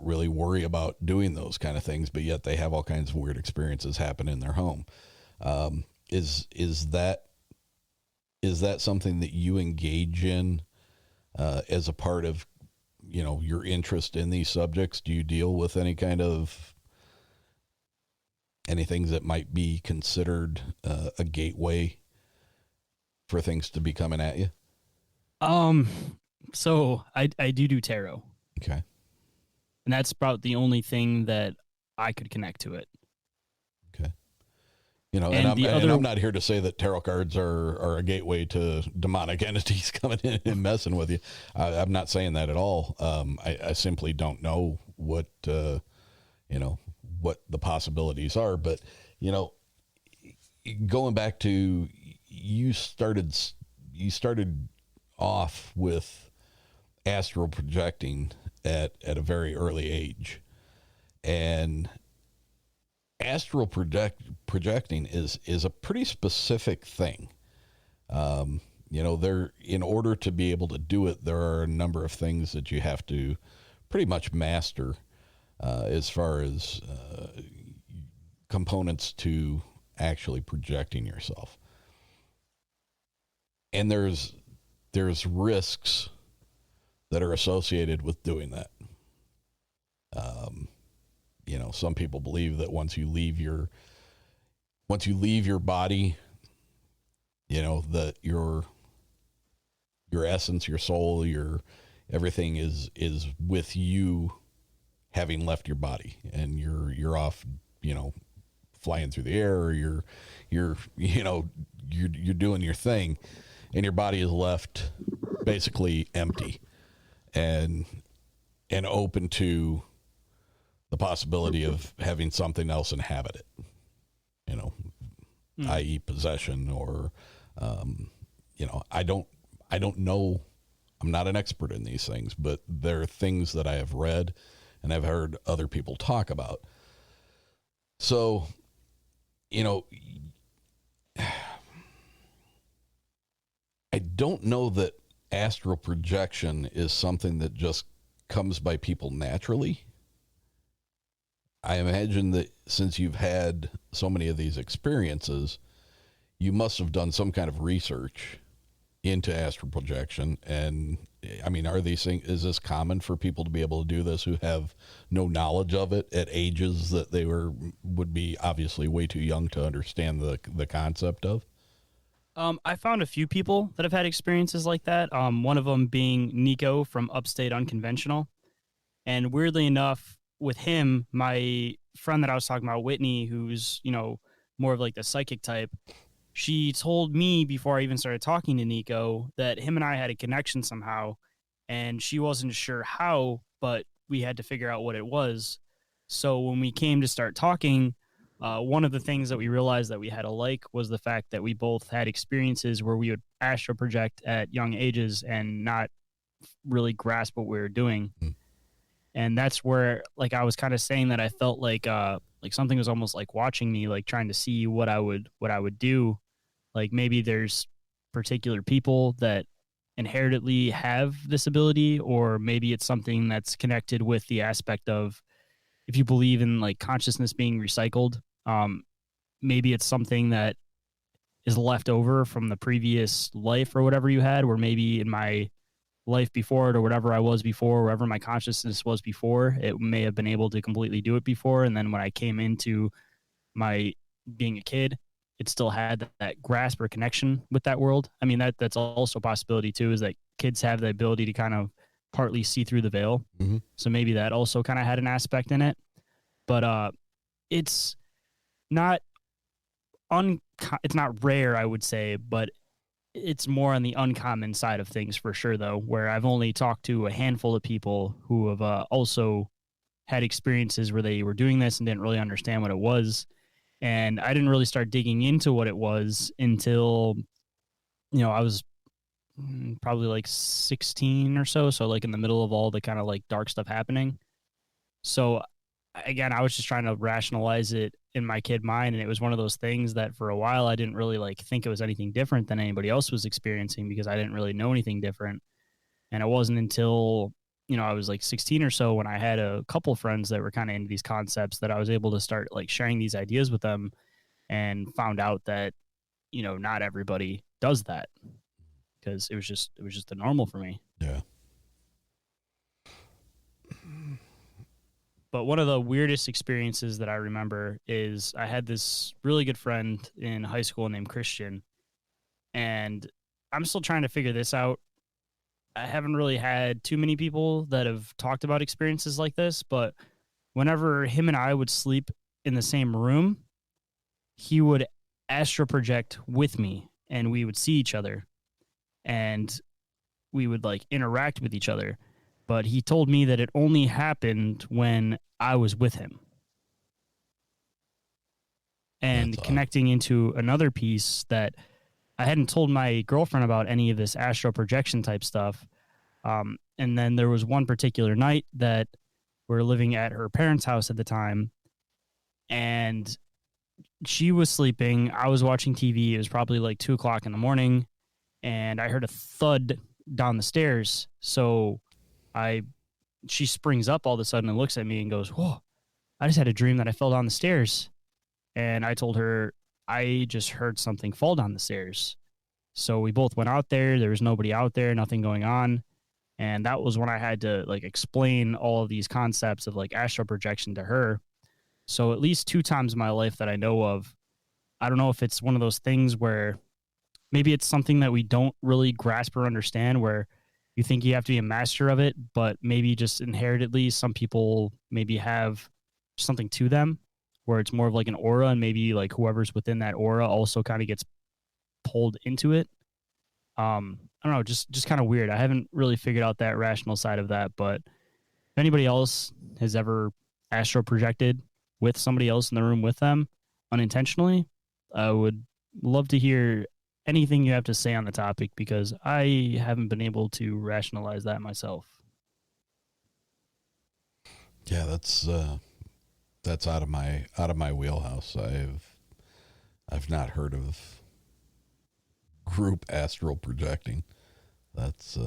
really worry about doing those kind of things, but yet they have all kinds of weird experiences happen in their home. Is that something that you engage in as a part of your interest in these subjects? Do you deal with any things that might be considered a gateway for things to be coming at you? So I do tarot. Okay. And that's about the only thing that I could connect to it. Okay. And I'm not here to say that tarot cards are a gateway to demonic entities coming in and messing with you. I'm not saying that at all. I simply don't know what the possibilities are. But, going back to, you started off with astral projecting at a very early age, and astral projecting is a pretty specific thing. In order to be able to do it, there are a number of things that you have to pretty much master as far as components to actually projecting yourself. And there's risks that are associated with doing that. Some people believe that once you leave your body, that your essence, your soul, your everything is with you having left your body, and you're off, flying through the air, or you're doing your thing, and your body is left basically empty and open to the possibility of having something else inhabit it, i.e. possession, or, I don't know. I'm not an expert in these things, but there are things that I have read and I've heard other people talk about. So, I don't know that astral projection is something that just comes by people naturally. I imagine that since you've had so many of these experiences, you must have done some kind of research into astral projection. And are these things, is this common for people to be able to do this who have no knowledge of it at ages that they would be obviously way too young to understand the concept of? I found a few people that have had experiences like that. One of them being Nico from Upstate Unconventional. And weirdly enough, with him, my friend that I was talking about, Whitney, who's, more of like the psychic type, she told me before I even started talking to Nico that him and I had a connection somehow, and she wasn't sure how, but we had to figure out what it was. So when we came to start talking, one of the things that we realized that we had alike was the fact that we both had experiences where we would astral project at young ages and not really grasp what we were doing. And that's where, like, I was kind of saying that I felt like something was almost like watching me, like trying to see what I would do. Like maybe there's particular people that inherently have this ability, or maybe it's something that's connected with the aspect of, if you believe in like consciousness being recycled, maybe it's something that is left over from the previous life or whatever you had, where maybe in my life before it, or whatever I was before, wherever my consciousness was before, it may have been able to completely do it before. And then when I came into my being a kid, it still had that grasp or connection with that world. I mean, that's also a possibility too, is that kids have the ability to kind of partly see through the veil. Mm-hmm. So maybe that also kind of had an aspect in it. But it's not it's not rare, I would say, but it's more on the uncommon side of things for sure, though, where I've only talked to a handful of people who have also had experiences where they were doing this and didn't really understand what it was. And I didn't really start digging into what it was until, I was probably like 16 or so. So like in the middle of all the kind of like dark stuff happening. So again, I was just trying to rationalize it in my kid mind. And it was one of those things that for a while I didn't really like think it was anything different than anybody else was experiencing, because I didn't really know anything different. And it wasn't until, I was like 16 or so when I had a couple friends that were kind of into these concepts that I was able to start like sharing these ideas with them, and found out that, not everybody does that, because it was just the normal for me. Yeah. But one of the weirdest experiences that I remember is I had this really good friend in high school named Christian, and I'm still trying to figure this out. I haven't really had too many people that have talked about experiences like this, but whenever him and I would sleep in the same room, he would astral project with me, and we would see each other, and we would like interact with each other. But he told me that it only happened when I was with him. And That's connecting into another piece that I hadn't told my girlfriend about any of this astral projection type stuff. And then there was one particular night that we're living at her parents' house at the time, and she was sleeping. I was watching TV. It was probably like 2:00 in the morning, and I heard a thud down the stairs. So she springs up all of a sudden and looks at me and goes, "Whoa, I just had a dream that I fell down the stairs." And I told her, I just heard something fall down the stairs. So we both went out there. There was nobody out there, nothing going on. And that was when I had to like explain all of these concepts of like astral projection to her. So at least 2 times in my life that I know of, I don't know if it's one of those things where maybe it's something that we don't really grasp or understand, where you think you have to be a master of it, but maybe just inherently some people maybe have something to them where it's more of like an aura, and maybe like whoever's within that aura also kind of gets pulled into it. I don't know, just kind of weird. I haven't really figured out that rational side of that, but if anybody else has ever astral projected with somebody else in the room with them unintentionally, I would love to hear anything you have to say on the topic, because I haven't been able to rationalize that myself. Yeah, that's out of my wheelhouse. I've not heard of group astral projecting. That's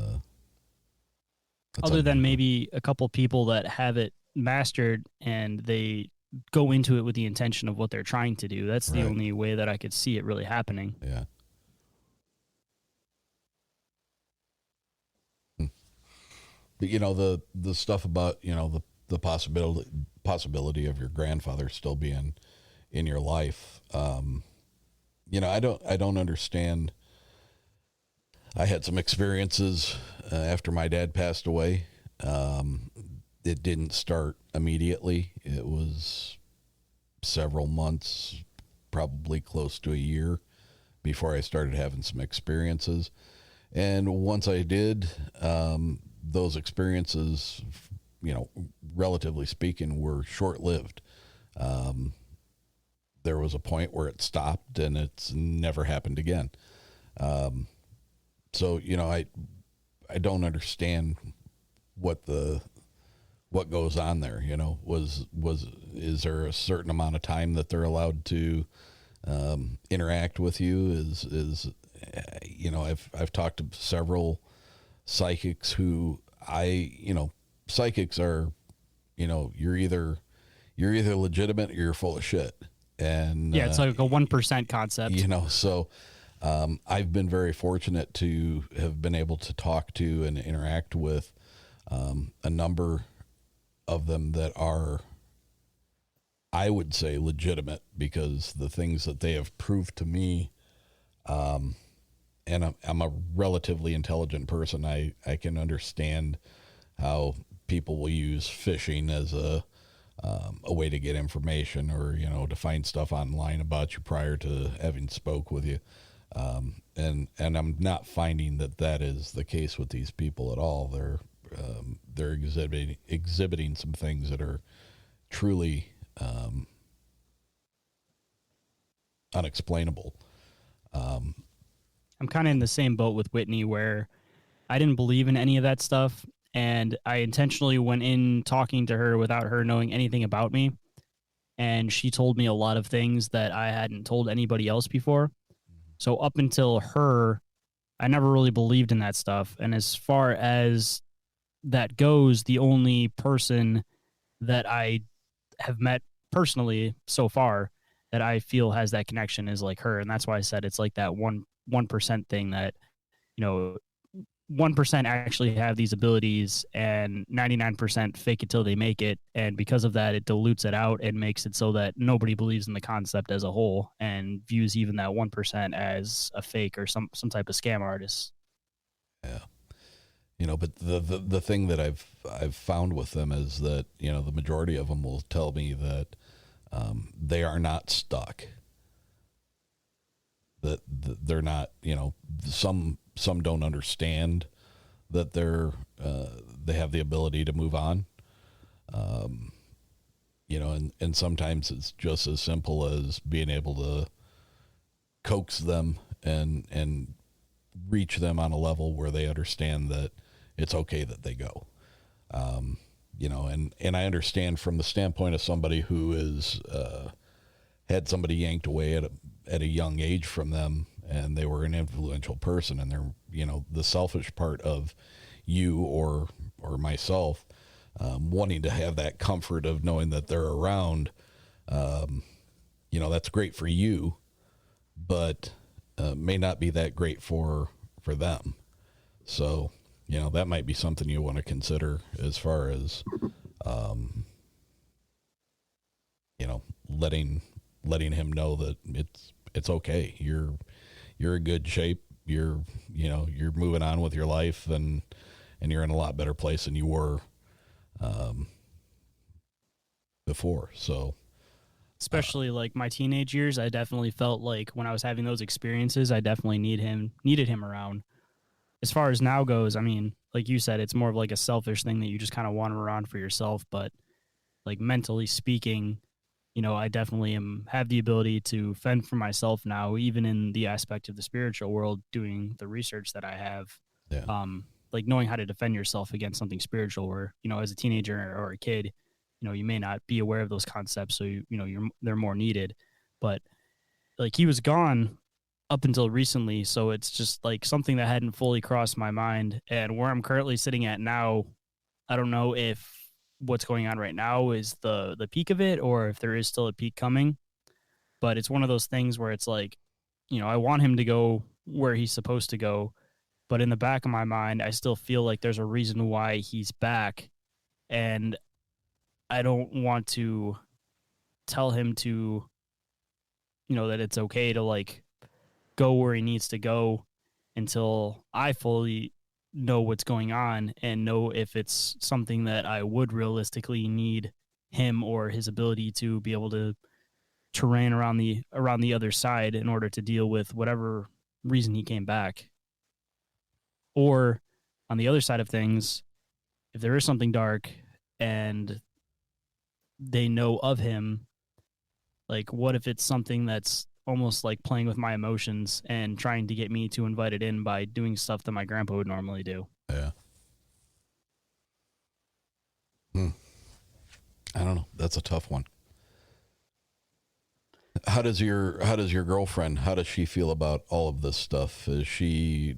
other than maybe a couple people that have it mastered and they go into it with the intention of what they're trying to do. That's the only way that I could see it really happening. Yeah. But the stuff about the possibility of your grandfather still being in your life. I don't understand. I had some experiences after my dad passed away. It didn't start immediately. It was several months, probably close to a year, before I started having some experiences. And once I did, those experiences, relatively speaking, were short-lived. There was a point where it stopped, and it's never happened again. So, I don't understand what goes on there. Is there a certain amount of time that they're allowed to interact with you? I've talked to several psychics who psychics are, you're either legitimate or you're full of shit. And yeah, it's like a 1% concept. So I've been very fortunate to have been able to talk to and interact with a number of them that are, I would say, legitimate, because the things that they have proved to me, and I'm a relatively intelligent person. I can understand how people will use phishing as a way to get information, or to find stuff online about you prior to having spoke with you. And I'm not finding that is the case with these people at all. They're exhibiting some things that are truly unexplainable. I'm kind of in the same boat with Whitney, where I didn't believe in any of that stuff, and I intentionally went in talking to her without her knowing anything about me, and she told me a lot of things that I hadn't told anybody else before. So up until her, I never really believed in that stuff. And as far as that goes, the only person that I have met personally so far that I feel has that connection is like her. And that's why I said it's like that 1% thing, that 1% actually have these abilities and 99% fake it till they make it. And because of that, it dilutes it out and makes it so that nobody believes in the concept as a whole and views even that 1% as a fake or some type of scam artist. Yeah. But the thing that I've found with them is that, the majority of them will tell me that they are not stuck. That they're not, some don't understand that they have the ability to move on. And sometimes it's just as simple as being able to coax them and reach them on a level where they understand that it's okay that they go. And I understand from the standpoint of somebody who is had somebody yanked away at a young age from them, and they were an influential person, and they're, the selfish part of you or myself, wanting to have that comfort of knowing that they're around, that's great for you, but may not be that great for them. So, that might be something you want to consider as far as, letting him know that it's okay. You're in good shape. You're moving on with your life, and you're in a lot better place than you were before. So, especially like my teenage years, I definitely felt like when I was having those experiences, I definitely needed him around. As far as now goes, I mean, like you said, it's more of like a selfish thing that you just kind of want him around for yourself. But like mentally speaking, I definitely have the ability to fend for myself now, even in the aspect of the spiritual world, doing the research that I have. Yeah. Like knowing how to defend yourself against something spiritual, where, as a teenager or a kid, you may not be aware of those concepts. So, they're more needed. But like he was gone up until recently. So it's just like something that hadn't fully crossed my mind. And where I'm currently sitting at now, I don't know if what's going on right now is the peak of it, or if there is still a peak coming. But it's one of those things where it's like, I want him to go where he's supposed to go. But in the back of my mind, I still feel like there's a reason why he's back. And I don't want to tell him to, that it's okay to like go where he needs to go until I fully know what's going on and know if it's something that I would realistically need him or his ability to be able to terrain around the other side in order to deal with whatever reason he came back. Or on the other side of things, if there is something dark and they know of him, like what if it's something that's almost like playing with my emotions and trying to get me to invite it in by doing stuff that my grandpa would normally do. Yeah. I don't know. That's a tough one. How does your girlfriend, how does she feel about all of this stuff? Does she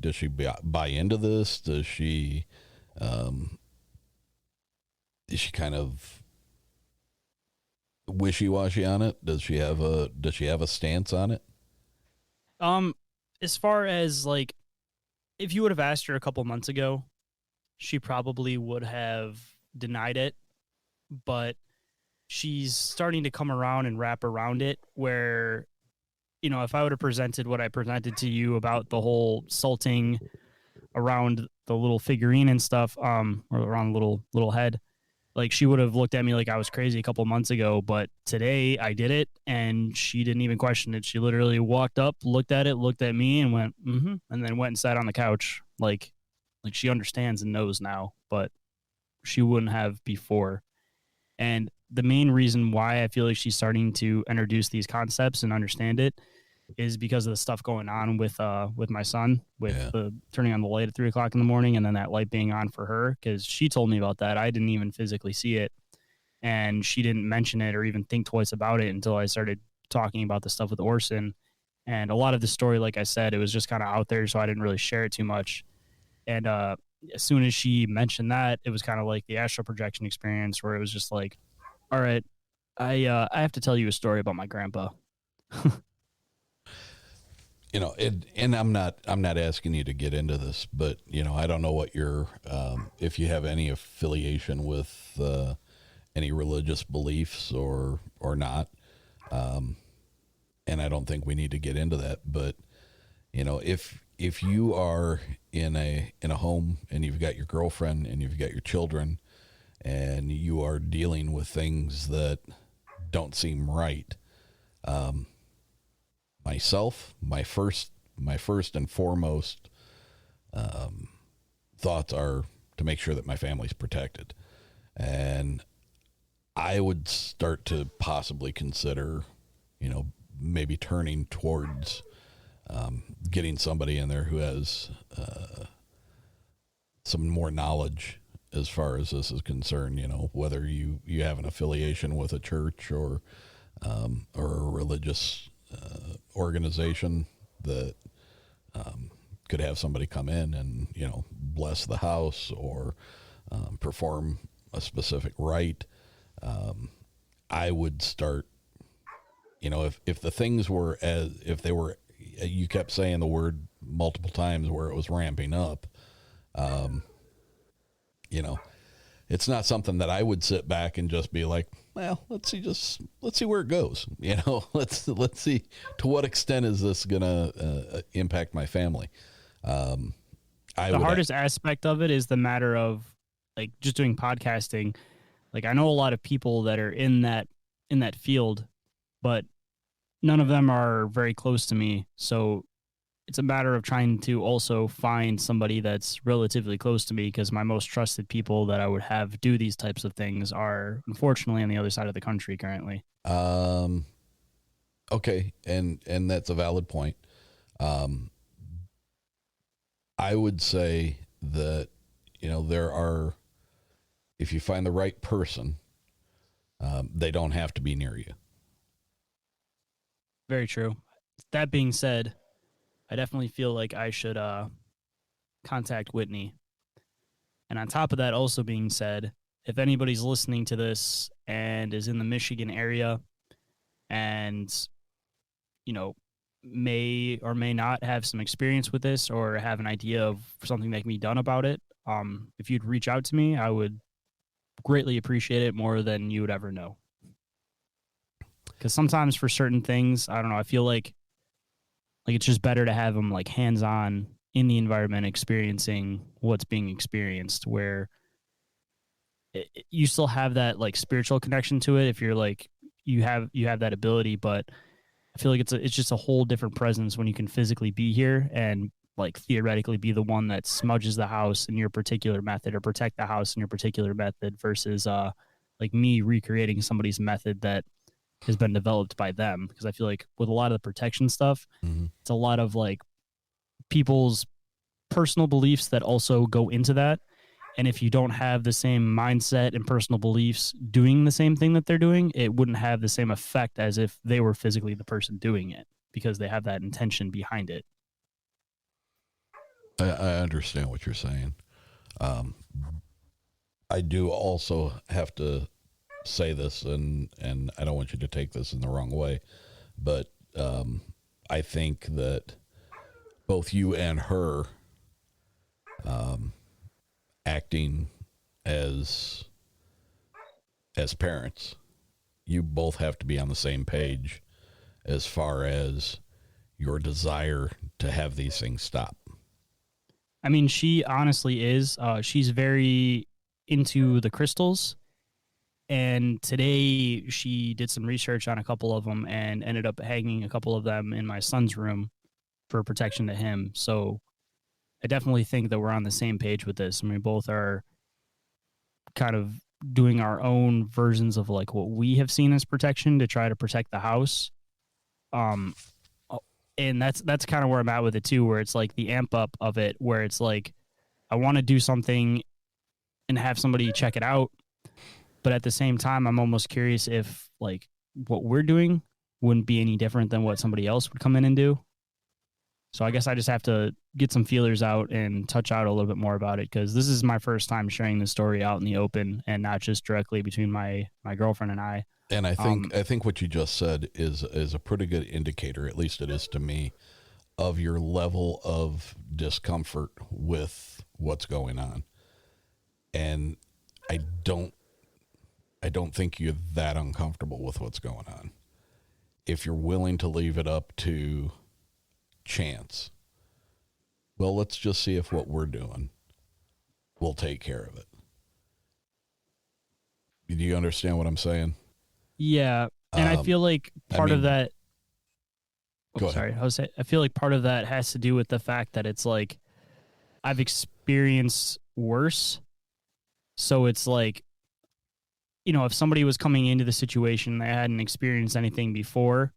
buy into this? Is she kind of wishy-washy on it? Does she have a stance on it? As far as like, if you would have asked her a couple months ago, she probably would have denied it, but she's starting to come around and wrap around it where, you know, if I would have presented what I presented to you about the whole salting around the little figurine and stuff, or around the little head, like she would have looked at me like I was crazy a couple months ago, but today I did it and she didn't even question it. She literally walked up, looked at it, looked at me and went, mm-hmm, and then went and sat on the couch. Like she understands and knows now, but she wouldn't have before. And the main reason why I feel like she's starting to introduce these concepts and understand it is because of the stuff going on with my son, with the turning on the light at 3:00 in the morning and then that light being on for her. Cause she told me about that. I didn't even physically see it. And she didn't mention it or even think twice about it until I started talking about the stuff with Orson. And a lot of the story, like I said, it was just kind of out there. So I didn't really share it too much. And, as soon as she mentioned that, it was kind of like the astral projection experience where it was just like, all right, I have to tell you a story about my grandpa. You know, and I'm not asking you to get into this, but you know, I don't know what your if you have any affiliation with any religious beliefs or not, and I don't think we need to get into that. But you know, if you are in a home and you've got your girlfriend and you've got your children and you are dealing with things that don't seem right, myself, my first and foremost thoughts are to make sure that my family's protected. And I would start to possibly consider, you know, maybe turning towards getting somebody in there who has some more knowledge as far as this is concerned, you know, whether you have an affiliation with a church or a religious organization that could have somebody come in and, you know, bless the house or perform a specific rite. I would start, you know, if the things were if they were, you kept saying the word multiple times where it was ramping up, you know, it's not something that I would sit back and just be like, well, let's see where it goes. You know, let's see to what extent is this going to impact my family. The hardest aspect of it is the matter of like just doing podcasting. Like I know a lot of people that are in that field, but none of them are very close to me. So it's a matter of trying to also find somebody that's relatively close to me, because my most trusted people that I would have do these types of things are unfortunately on the other side of the country currently. Okay. And that's a valid point. I would say that, you know, if you find the right person, they don't have to be near you. Very true. That being said, I definitely feel like I should contact Whitney. And on top of that also being said, if anybody's listening to this and is in the Michigan area and, you know, may or may not have some experience with this or have an idea of something that can be done about it, if you'd reach out to me, I would greatly appreciate it more than you would ever know. Because sometimes for certain things, I don't know, I feel like it's just better to have them like hands-on in the environment, experiencing what's being experienced, where you still have that like spiritual connection to it. If you're like you have that ability, but I feel like it's just a whole different presence when you can physically be here and like theoretically be the one that smudges the house in your particular method or protect the house in your particular method versus like me recreating somebody's method that has been developed by them. Because I feel like with a lot of the protection stuff, it's a lot of like people's personal beliefs that also go into that. And if you don't have the same mindset and personal beliefs doing the same thing that they're doing, it wouldn't have the same effect as if they were physically the person doing it because they have that intention behind it. I understand what you're saying. I do also have to say this, and I don't want you to take this in the wrong way, but I think that both you and her acting as parents, you both have to be on the same page as far as your desire to have these things stop. I mean, she honestly is. She's very into the crystals. And today she did some research on a couple of them and ended up hanging a couple of them in my son's room for protection to him. So I definitely think that we're on the same page with this. I mean, both are kind of doing our own versions of like what we have seen as protection to try to protect the house. And that's kind of where I'm at with it too, where it's like the amp up of it, where it's like, I want to do something and have somebody check it out. But at the same time, I'm almost curious if like what we're doing wouldn't be any different than what somebody else would come in and do. So I guess I just have to get some feelers out and touch out a little bit more about it, because this is my first time sharing the story out in the open and not just directly between my girlfriend and I. And I think what you just said is a pretty good indicator, at least it is to me, of your level of discomfort with what's going on. And I don't think you're that uncomfortable with what's going on. If you're willing to leave it up to chance, well, let's just see if what we're doing will take care of it. Do you understand what I'm saying? Yeah. And I feel like part of that. Go ahead. I feel like part of that has to do with the fact that it's like I've experienced worse. So it's like, you know, if somebody was coming into the situation, they hadn't experienced anything before,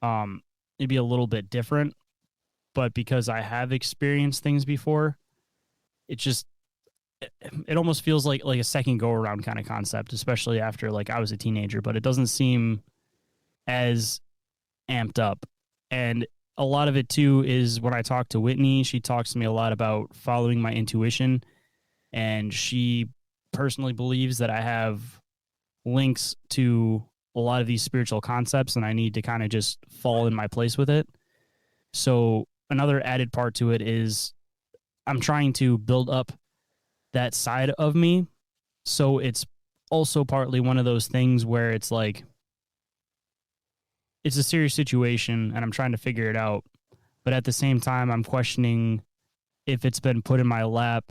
it'd be a little bit different. But because I have experienced things before, it almost feels like a second go around kind of concept, especially after like I was a teenager, but it doesn't seem as amped up. And a lot of it too is when I talk to Whitney, she talks to me a lot about following my intuition, and she personally believes that I have links to a lot of these spiritual concepts and I need to kind of just fall in my place with it. So another added part to it is I'm trying to build up that side of me. So it's also partly one of those things where it's like, it's a serious situation and I'm trying to figure it out. But at the same time, I'm questioning if it's been put in my lap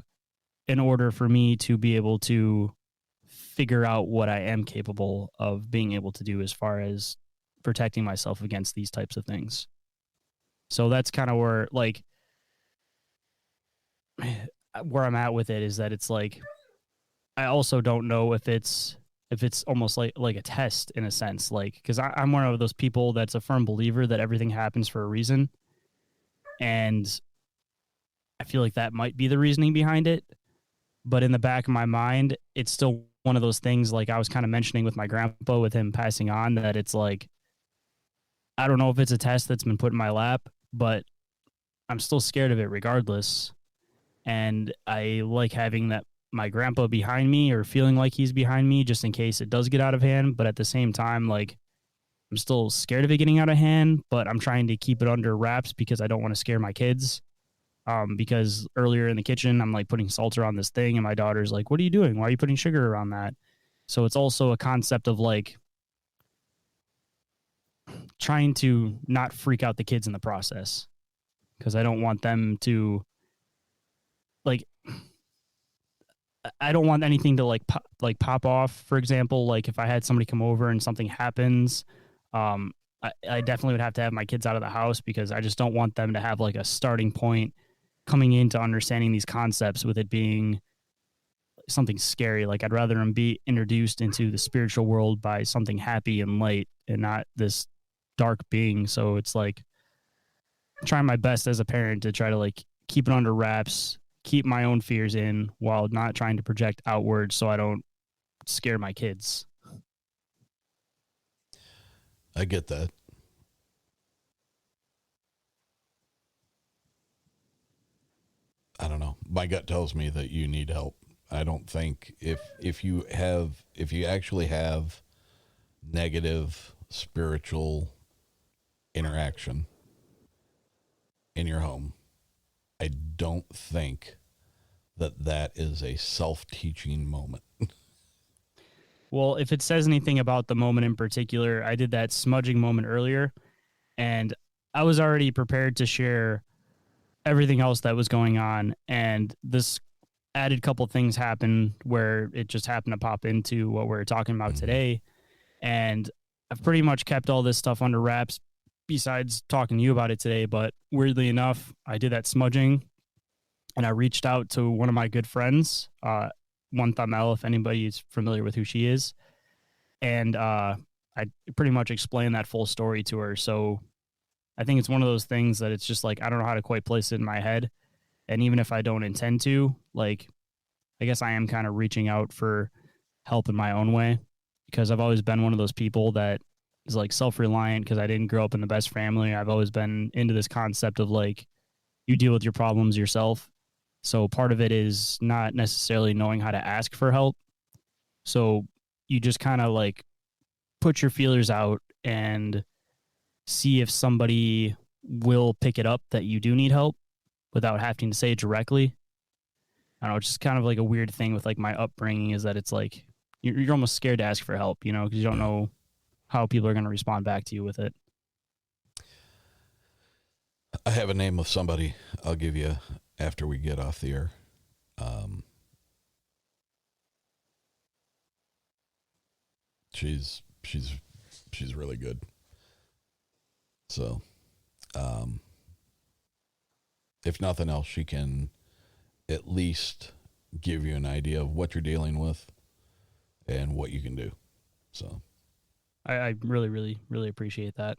in order for me to be able to figure out what I am capable of being able to do as far as protecting myself against these types of things. So that's kind of where, like, where I'm at with it is that it's like, I also don't know if it's almost like a test in a sense, like, because I'm one of those people that's a firm believer that everything happens for a reason. And I feel like that might be the reasoning behind it. But in the back of my mind, it's still one of those things, like I was kind of mentioning with my grandpa, with him passing on, that it's like, I don't know if it's a test that's been put in my lap, but I'm still scared of it regardless. And I like having that my grandpa behind me, or feeling like he's behind me, just in case it does get out of hand. But at the same time, like, I'm still scared of it getting out of hand, but I'm trying to keep it under wraps because I don't want to scare my kids. Because earlier in the kitchen, I'm like putting salt around this thing and my daughter's like, what are you doing? Why are you putting sugar around that? So it's also a concept of like trying to not freak out the kids in the process, because I don't want them to, like, I don't want anything to pop off. For example, like if I had somebody come over and something happens, I definitely would have to have my kids out of the house because I just don't want them to have like a starting point coming into understanding these concepts with it being something scary. Like I'd rather them be introduced into the spiritual world by something happy and light and not this dark being. So it's like trying my best as a parent to try to like keep it under wraps, keep my own fears in while not trying to project outward so I don't scare my kids. I get that. I don't know. My gut tells me that you need help. I don't think if you actually have negative spiritual interaction in your home, I don't think that is a self-teaching moment. Well, if it says anything about the moment in particular, I did that smudging moment earlier, and I was already prepared to share everything else that was going on, and this added couple things happened where it just happened to pop into what we're talking about today, and I've pretty much kept all this stuff under wraps besides talking to you about it today, but weirdly enough, I did that smudging, and I reached out to one of my good friends, One Thumb L, if anybody is familiar with who she is. And I pretty much explained that full story to her. So I think it's one of those things that it's just like, I don't know how to quite place it in my head. And even if I don't intend to, like, I guess I am kind of reaching out for help in my own way because I've always been one of those people that is like self-reliant because I didn't grow up in the best family. I've always been into this concept of like, you deal with your problems yourself. So part of it is not necessarily knowing how to ask for help. So you just kind of like put your feelers out and see if somebody will pick it up that you do need help without having to say it directly. I don't know, it's just kind of like a weird thing with like my upbringing is that it's like you're almost scared to ask for help, you know, because you don't know how people are going to respond back to you with it. I have a name of somebody I'll give you after we get off the air. She's really good. So, if nothing else, she can at least give you an idea of what you're dealing with and what you can do. So, I really, really, really appreciate that.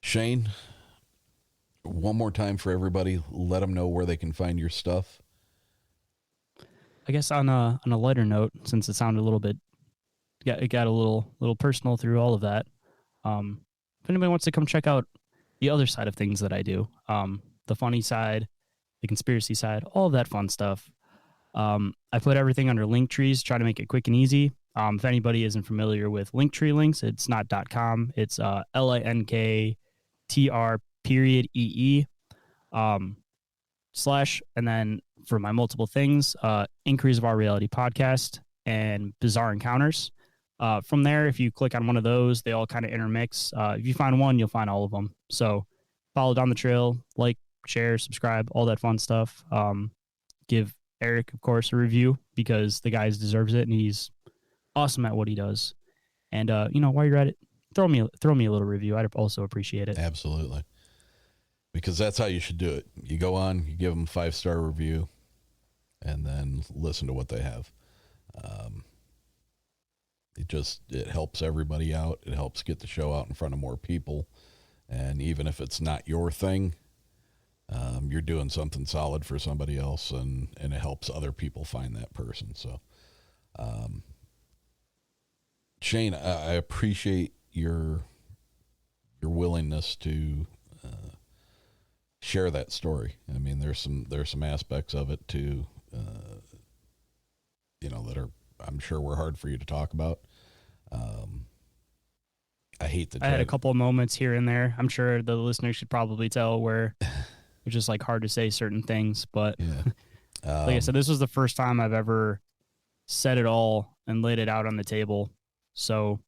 Shayn, one more time for everybody, let them know where they can find your stuff. I guess on a lighter note, since it sounded a little bit, it got a little personal through all of that. If anybody wants to come check out the other side of things that I do, the funny side, the conspiracy side, all of that fun stuff, I put everything under Linktrees, try to make it quick and easy. If anybody isn't familiar with Linktree links, it's not .com, it's linktr.ee / and then for my multiple things, Inquiries of Our Reality podcast and Bizarre Encounters. From there, if you click on one of those, they all kind of intermix. If you find one, you'll find all of them. So follow down the trail, like, share, subscribe, all that fun stuff. Give Eric, of course, a review because the guy deserves it and he's awesome at what he does. And while you're at it, throw me a little review. I'd also appreciate it. Absolutely. Because that's how you should do it. You go on, you give them a 5-star review, and then listen to what they have. It helps everybody out. It helps get the show out in front of more people. And even if it's not your thing, you're doing something solid for somebody else, and it helps other people find that person. So, Shayn, I appreciate your willingness to share that story. I mean, there's some aspects of it too, that are, I'm sure, were hard for you to talk about. I had a couple of moments here and there. I'm sure the listeners should probably tell where it's just like hard to say certain things, but yeah. Like I said, this was the first time I've ever said it all and laid it out on the table. So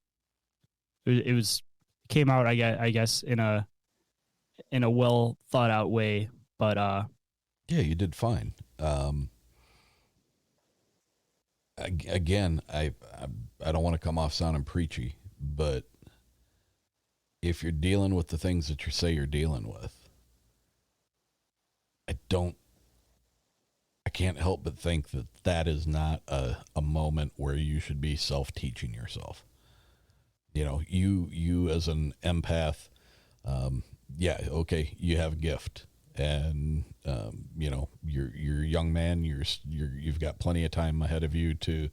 it came out, I guess, in a well thought out way, but yeah, you did fine. again, I don't want to come off sounding preachy, but if you're dealing with the things that you say you're dealing with, I can't help but think that that is not a moment where you should be self-teaching yourself. You know, you as an empath, yeah, okay, you have a gift, and you know, you're a young man, you've got plenty of time ahead of you to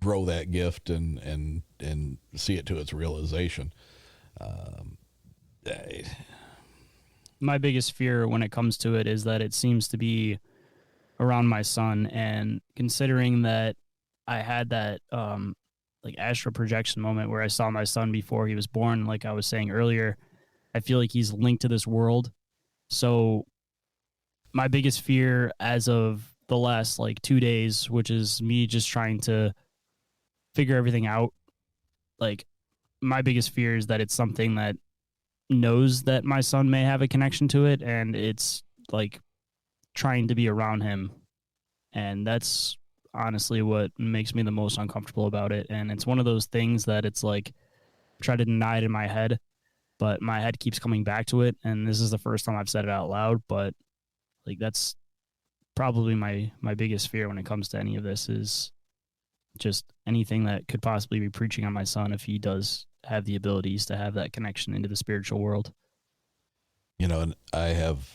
grow that gift and see it to its realization. My biggest fear when it comes to it is that it seems to be around my son, and considering that I had that like astral projection moment where I saw my son before he was born, like I was saying earlier, I feel like he's linked to this world. So my biggest fear as of the last like 2 days, which is me just trying to figure everything out, like my biggest fear is that it's something that knows that my son may have a connection to it, and it's like trying to be around him. And that's honestly what makes me the most uncomfortable about it. And it's one of those things that it's like try to deny it in my head, but my head keeps coming back to it. And this is the first time I've said it out loud, but like that's probably my biggest fear when it comes to any of this, is just anything that could possibly be preaching on my son if he does have the abilities to have that connection into the spiritual world. You know, and I have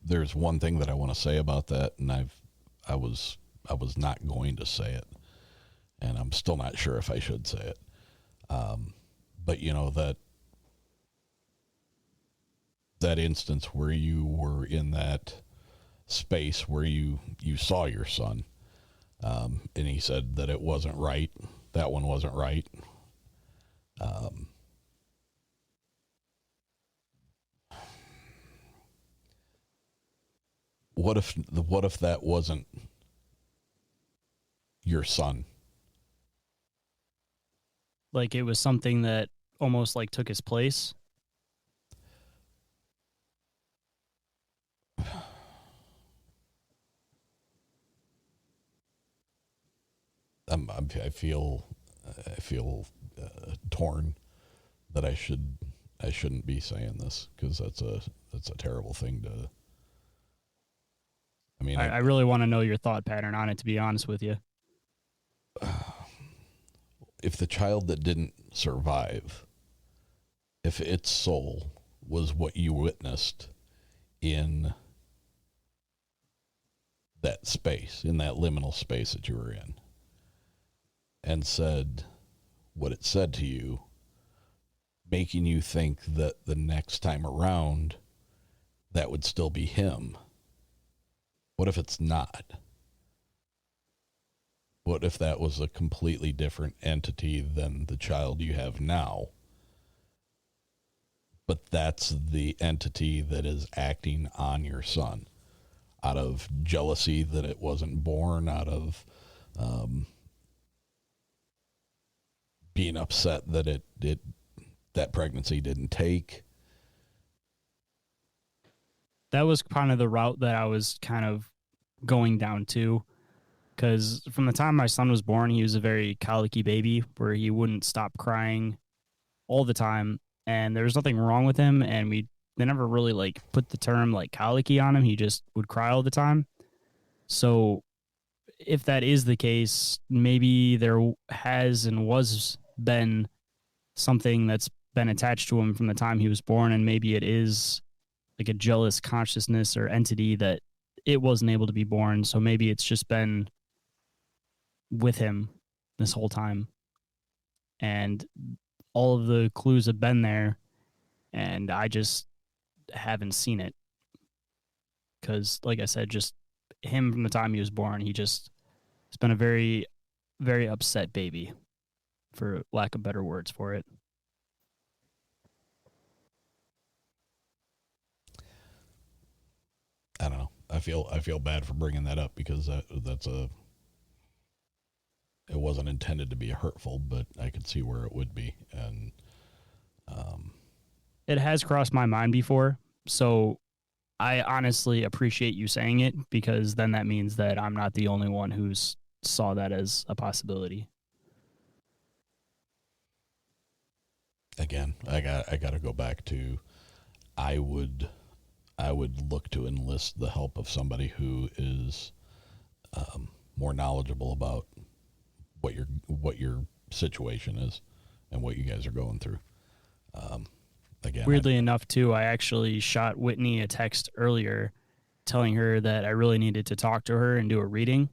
there's one thing that I want to say about that, and I was not going to say it, and I'm still not sure if I should say it. But you know, that instance where you were in that space where you saw your son, and he said that it wasn't right. That one wasn't right. What if that wasn't your son? Like it was something that almost like took his place. I feel torn that I shouldn't be saying this, because that's a terrible thing to. I mean, I really want to know your thought pattern on it, to be honest with you. If the child that didn't survive, if its soul was what you witnessed in that space, in that liminal space that you were in, and said what it said to you, making you think that the next time around that would still be him. What if it's not? What if that was a completely different entity than the child you have now? But that's the entity that is acting on your son out of jealousy that it wasn't born, out of being upset that that pregnancy didn't take. That was kind of the route that I was kind of going down to, because from the time my son was born, he was a very colicky baby where he wouldn't stop crying all the time, and there was nothing wrong with him, and they never really like put the term like colicky on him. He just would cry all the time. So if that is the case, maybe there has and was been something that's been attached to him from the time he was born, and maybe it is like a jealous consciousness or entity that it wasn't able to be born. So maybe it's just been with him this whole time, and all of the clues have been there, and I just haven't seen it. Because, like I said, just him from the time he was born, it's been a very, very upset baby, for lack of better words for it. I don't know. I feel bad for bringing that up, because it wasn't intended to be hurtful, but I could see where it would be. And it has crossed my mind before. So I honestly appreciate you saying it, because then that means that I'm not the only one who's saw that as a possibility. Again, I got to go back to, I would look to enlist the help of somebody who is more knowledgeable about what your situation is and what you guys are going through. Again, Weirdly enough, too, I actually shot Whitney a text earlier telling her that I really needed to talk to her and do a reading.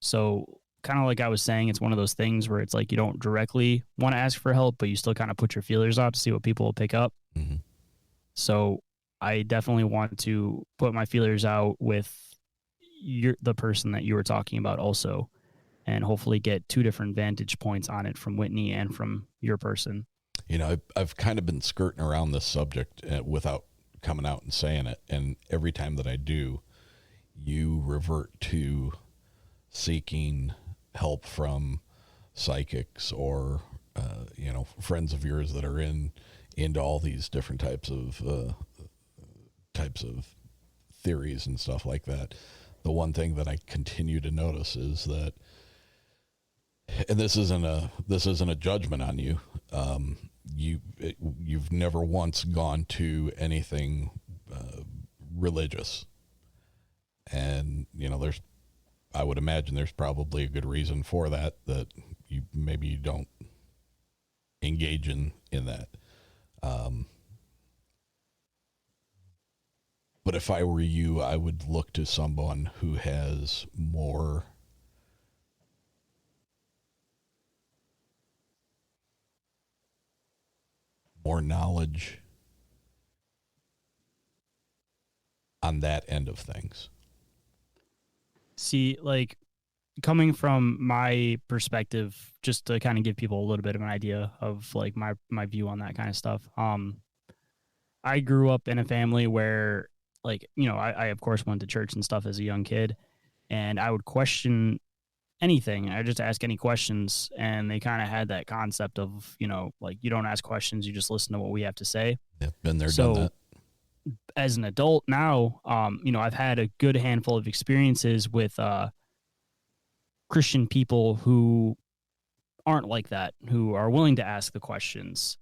So kind of like I was saying, it's one of those things where it's like you don't directly want to ask for help, but you still kind of put your feelers out to see what people will pick up. Mm-hmm. So I definitely want to put my feelers out with the person that you were talking about also, and hopefully get two different vantage points on it from Whitney and from your person. You know, I've kind of been skirting around this subject without coming out and saying it. And every time that I do, you revert to seeking help from psychics or, friends of yours that are into all these different types of theories and stuff like that. The one thing that I continue to notice is that, and this isn't a judgment on you. You've never once gone to anything religious, and I would imagine there's probably a good reason for that you don't engage in that. But if I were you, I would look to someone who has more knowledge on that end of things. See, like, coming from my perspective, just to kind of give people a little bit of an idea of like my view on that kind of stuff. I grew up in a family where, like, I of course went to church and stuff as a young kid, and I would question anything. I just ask any questions, and they kind of had that concept of, like, you don't ask questions, you just listen to what we have to say. Yeah, been there, so, done that. As an adult now, I've had a good handful of experiences with Christian people who aren't like that, who are willing to ask the questions.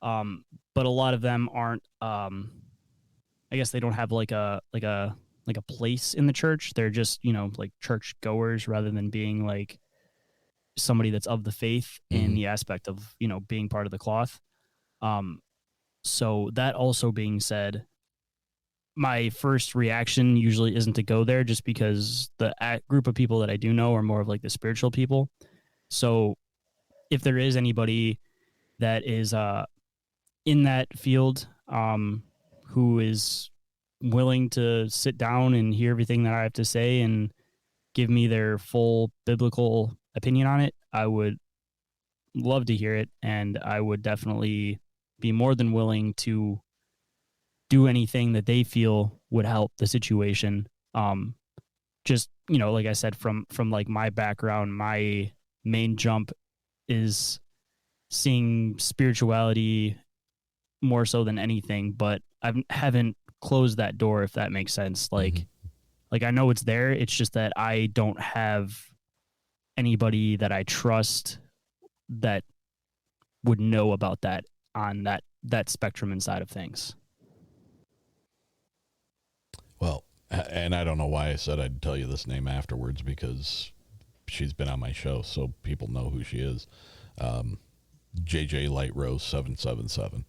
But a lot of them aren't, I guess they don't have like a place in the church. They're just, like church goers rather than being like somebody that's of the faith in the aspect of, being part of the cloth. So that also being said, my first reaction usually isn't to go there, just because the group of people that I do know are more of like the spiritual people. So if there is anybody that is in that field who is willing to sit down and hear everything that I have to say and give me their full biblical opinion on it, I would love to hear it, and I would definitely be more than willing to do anything that they feel would help the situation. Just, like I said, from like my background, my main jump is seeing spirituality more so than anything, but I haven't closed that door, if that makes sense. Like I know it's there. It's just that I don't have anybody that I trust that would know about that on that spectrum inside of things. Well, and I don't know why I said I'd tell you this name afterwards, because she's been on my show, so people know who she is. JJ Light Rose 777.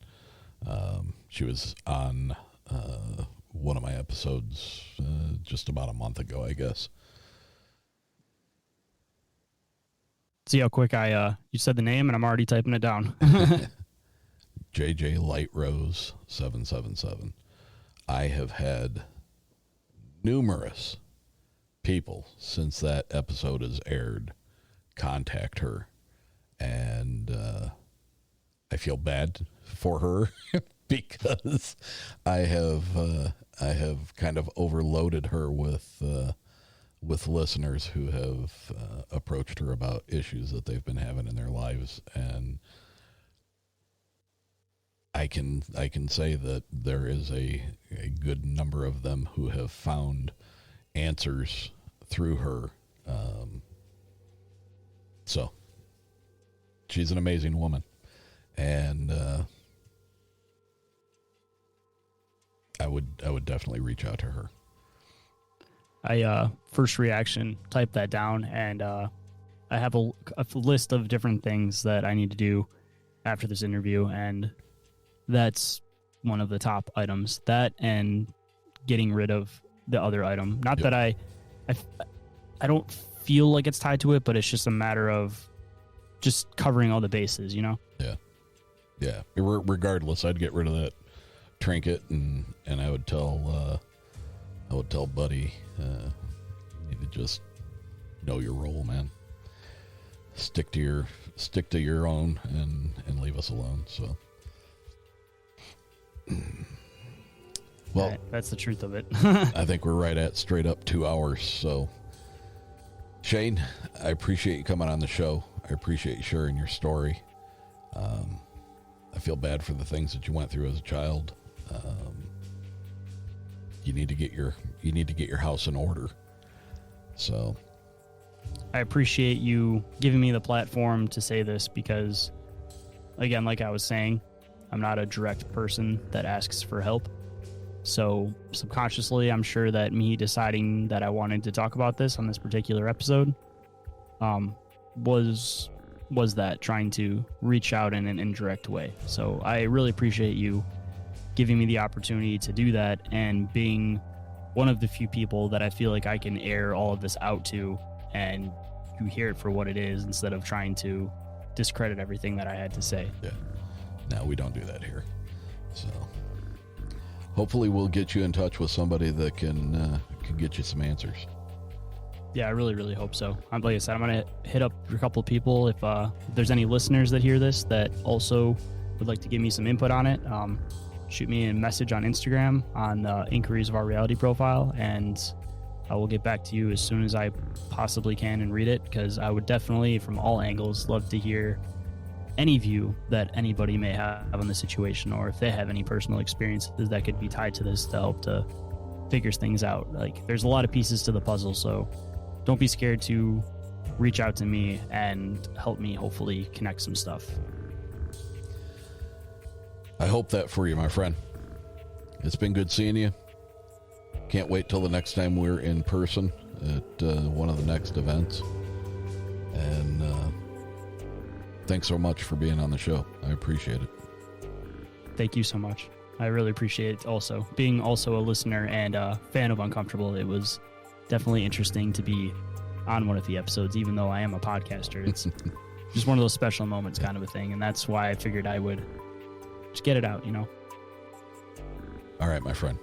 She was on one of my episodes just about a month ago, I guess. See how quick you said the name, and I'm already typing it down. JJ Light Rose 777. I have had numerous people since that episode has aired contact her, and I feel bad for her because I have kind of overloaded her with listeners who have approached her about issues that they've been having in their lives, and I can say that there is a good number of them who have found answers through her. So she's an amazing woman, and I would definitely reach out to her. I first reaction, type that down, and I have a list of different things that I need to do after this interview, and that's one of the top items. That and getting rid of the other item. Not that I don't feel like it's tied to it, but it's just a matter of just covering all the bases, you know? Yeah. Regardless, I'd get rid of that trinket, and I would tell Buddy, you need to just know your role, man. Stick to your own and leave us alone. So, well, that's the truth of it. I think we're right at straight up 2 hours. So, Shayn, I appreciate you coming on the show. I appreciate you sharing your story. I feel bad for the things that you went through as a child. You need to get your house in order. So, I appreciate you giving me the platform to say this because, again, like I was saying, I'm not a direct person that asks for help. So subconsciously, I'm sure that me deciding that I wanted to talk about this on this particular episode was that trying to reach out in an indirect way. So I really appreciate you giving me the opportunity to do that and being one of the few people that I feel like I can air all of this out to, and you hear it for what it is instead of trying to discredit everything that I had to say. Yeah. No, we don't do that here. So hopefully we'll get you in touch with somebody that can get you some answers. Yeah, I really, really hope so. Like I said, I'm going to hit up a couple of people. If there's any listeners that hear this that also would like to give me some input on it, shoot me a message on Instagram on the Inquiries of Our Reality profile, and I will get back to you as soon as I possibly can and read it, because I would definitely, from all angles, love to hear any view that anybody may have on the situation, or if they have any personal experiences that could be tied to this to help to figure things out. Like, there's a lot of pieces to the puzzle, so don't be scared to reach out to me and help me hopefully connect some stuff. I hope that for you, my friend. It's been good seeing you. Can't wait till the next time we're in person at one of the next events. And thanks so much for being on the show. I appreciate it. Thank you so much. I really appreciate it also. Being also a listener and a fan of Uncomfortable, it was definitely interesting to be on one of the episodes, even though I am a podcaster. It's just one of those special moments kind of a thing, and that's why I figured I would just get it out, you know? All right, my friend.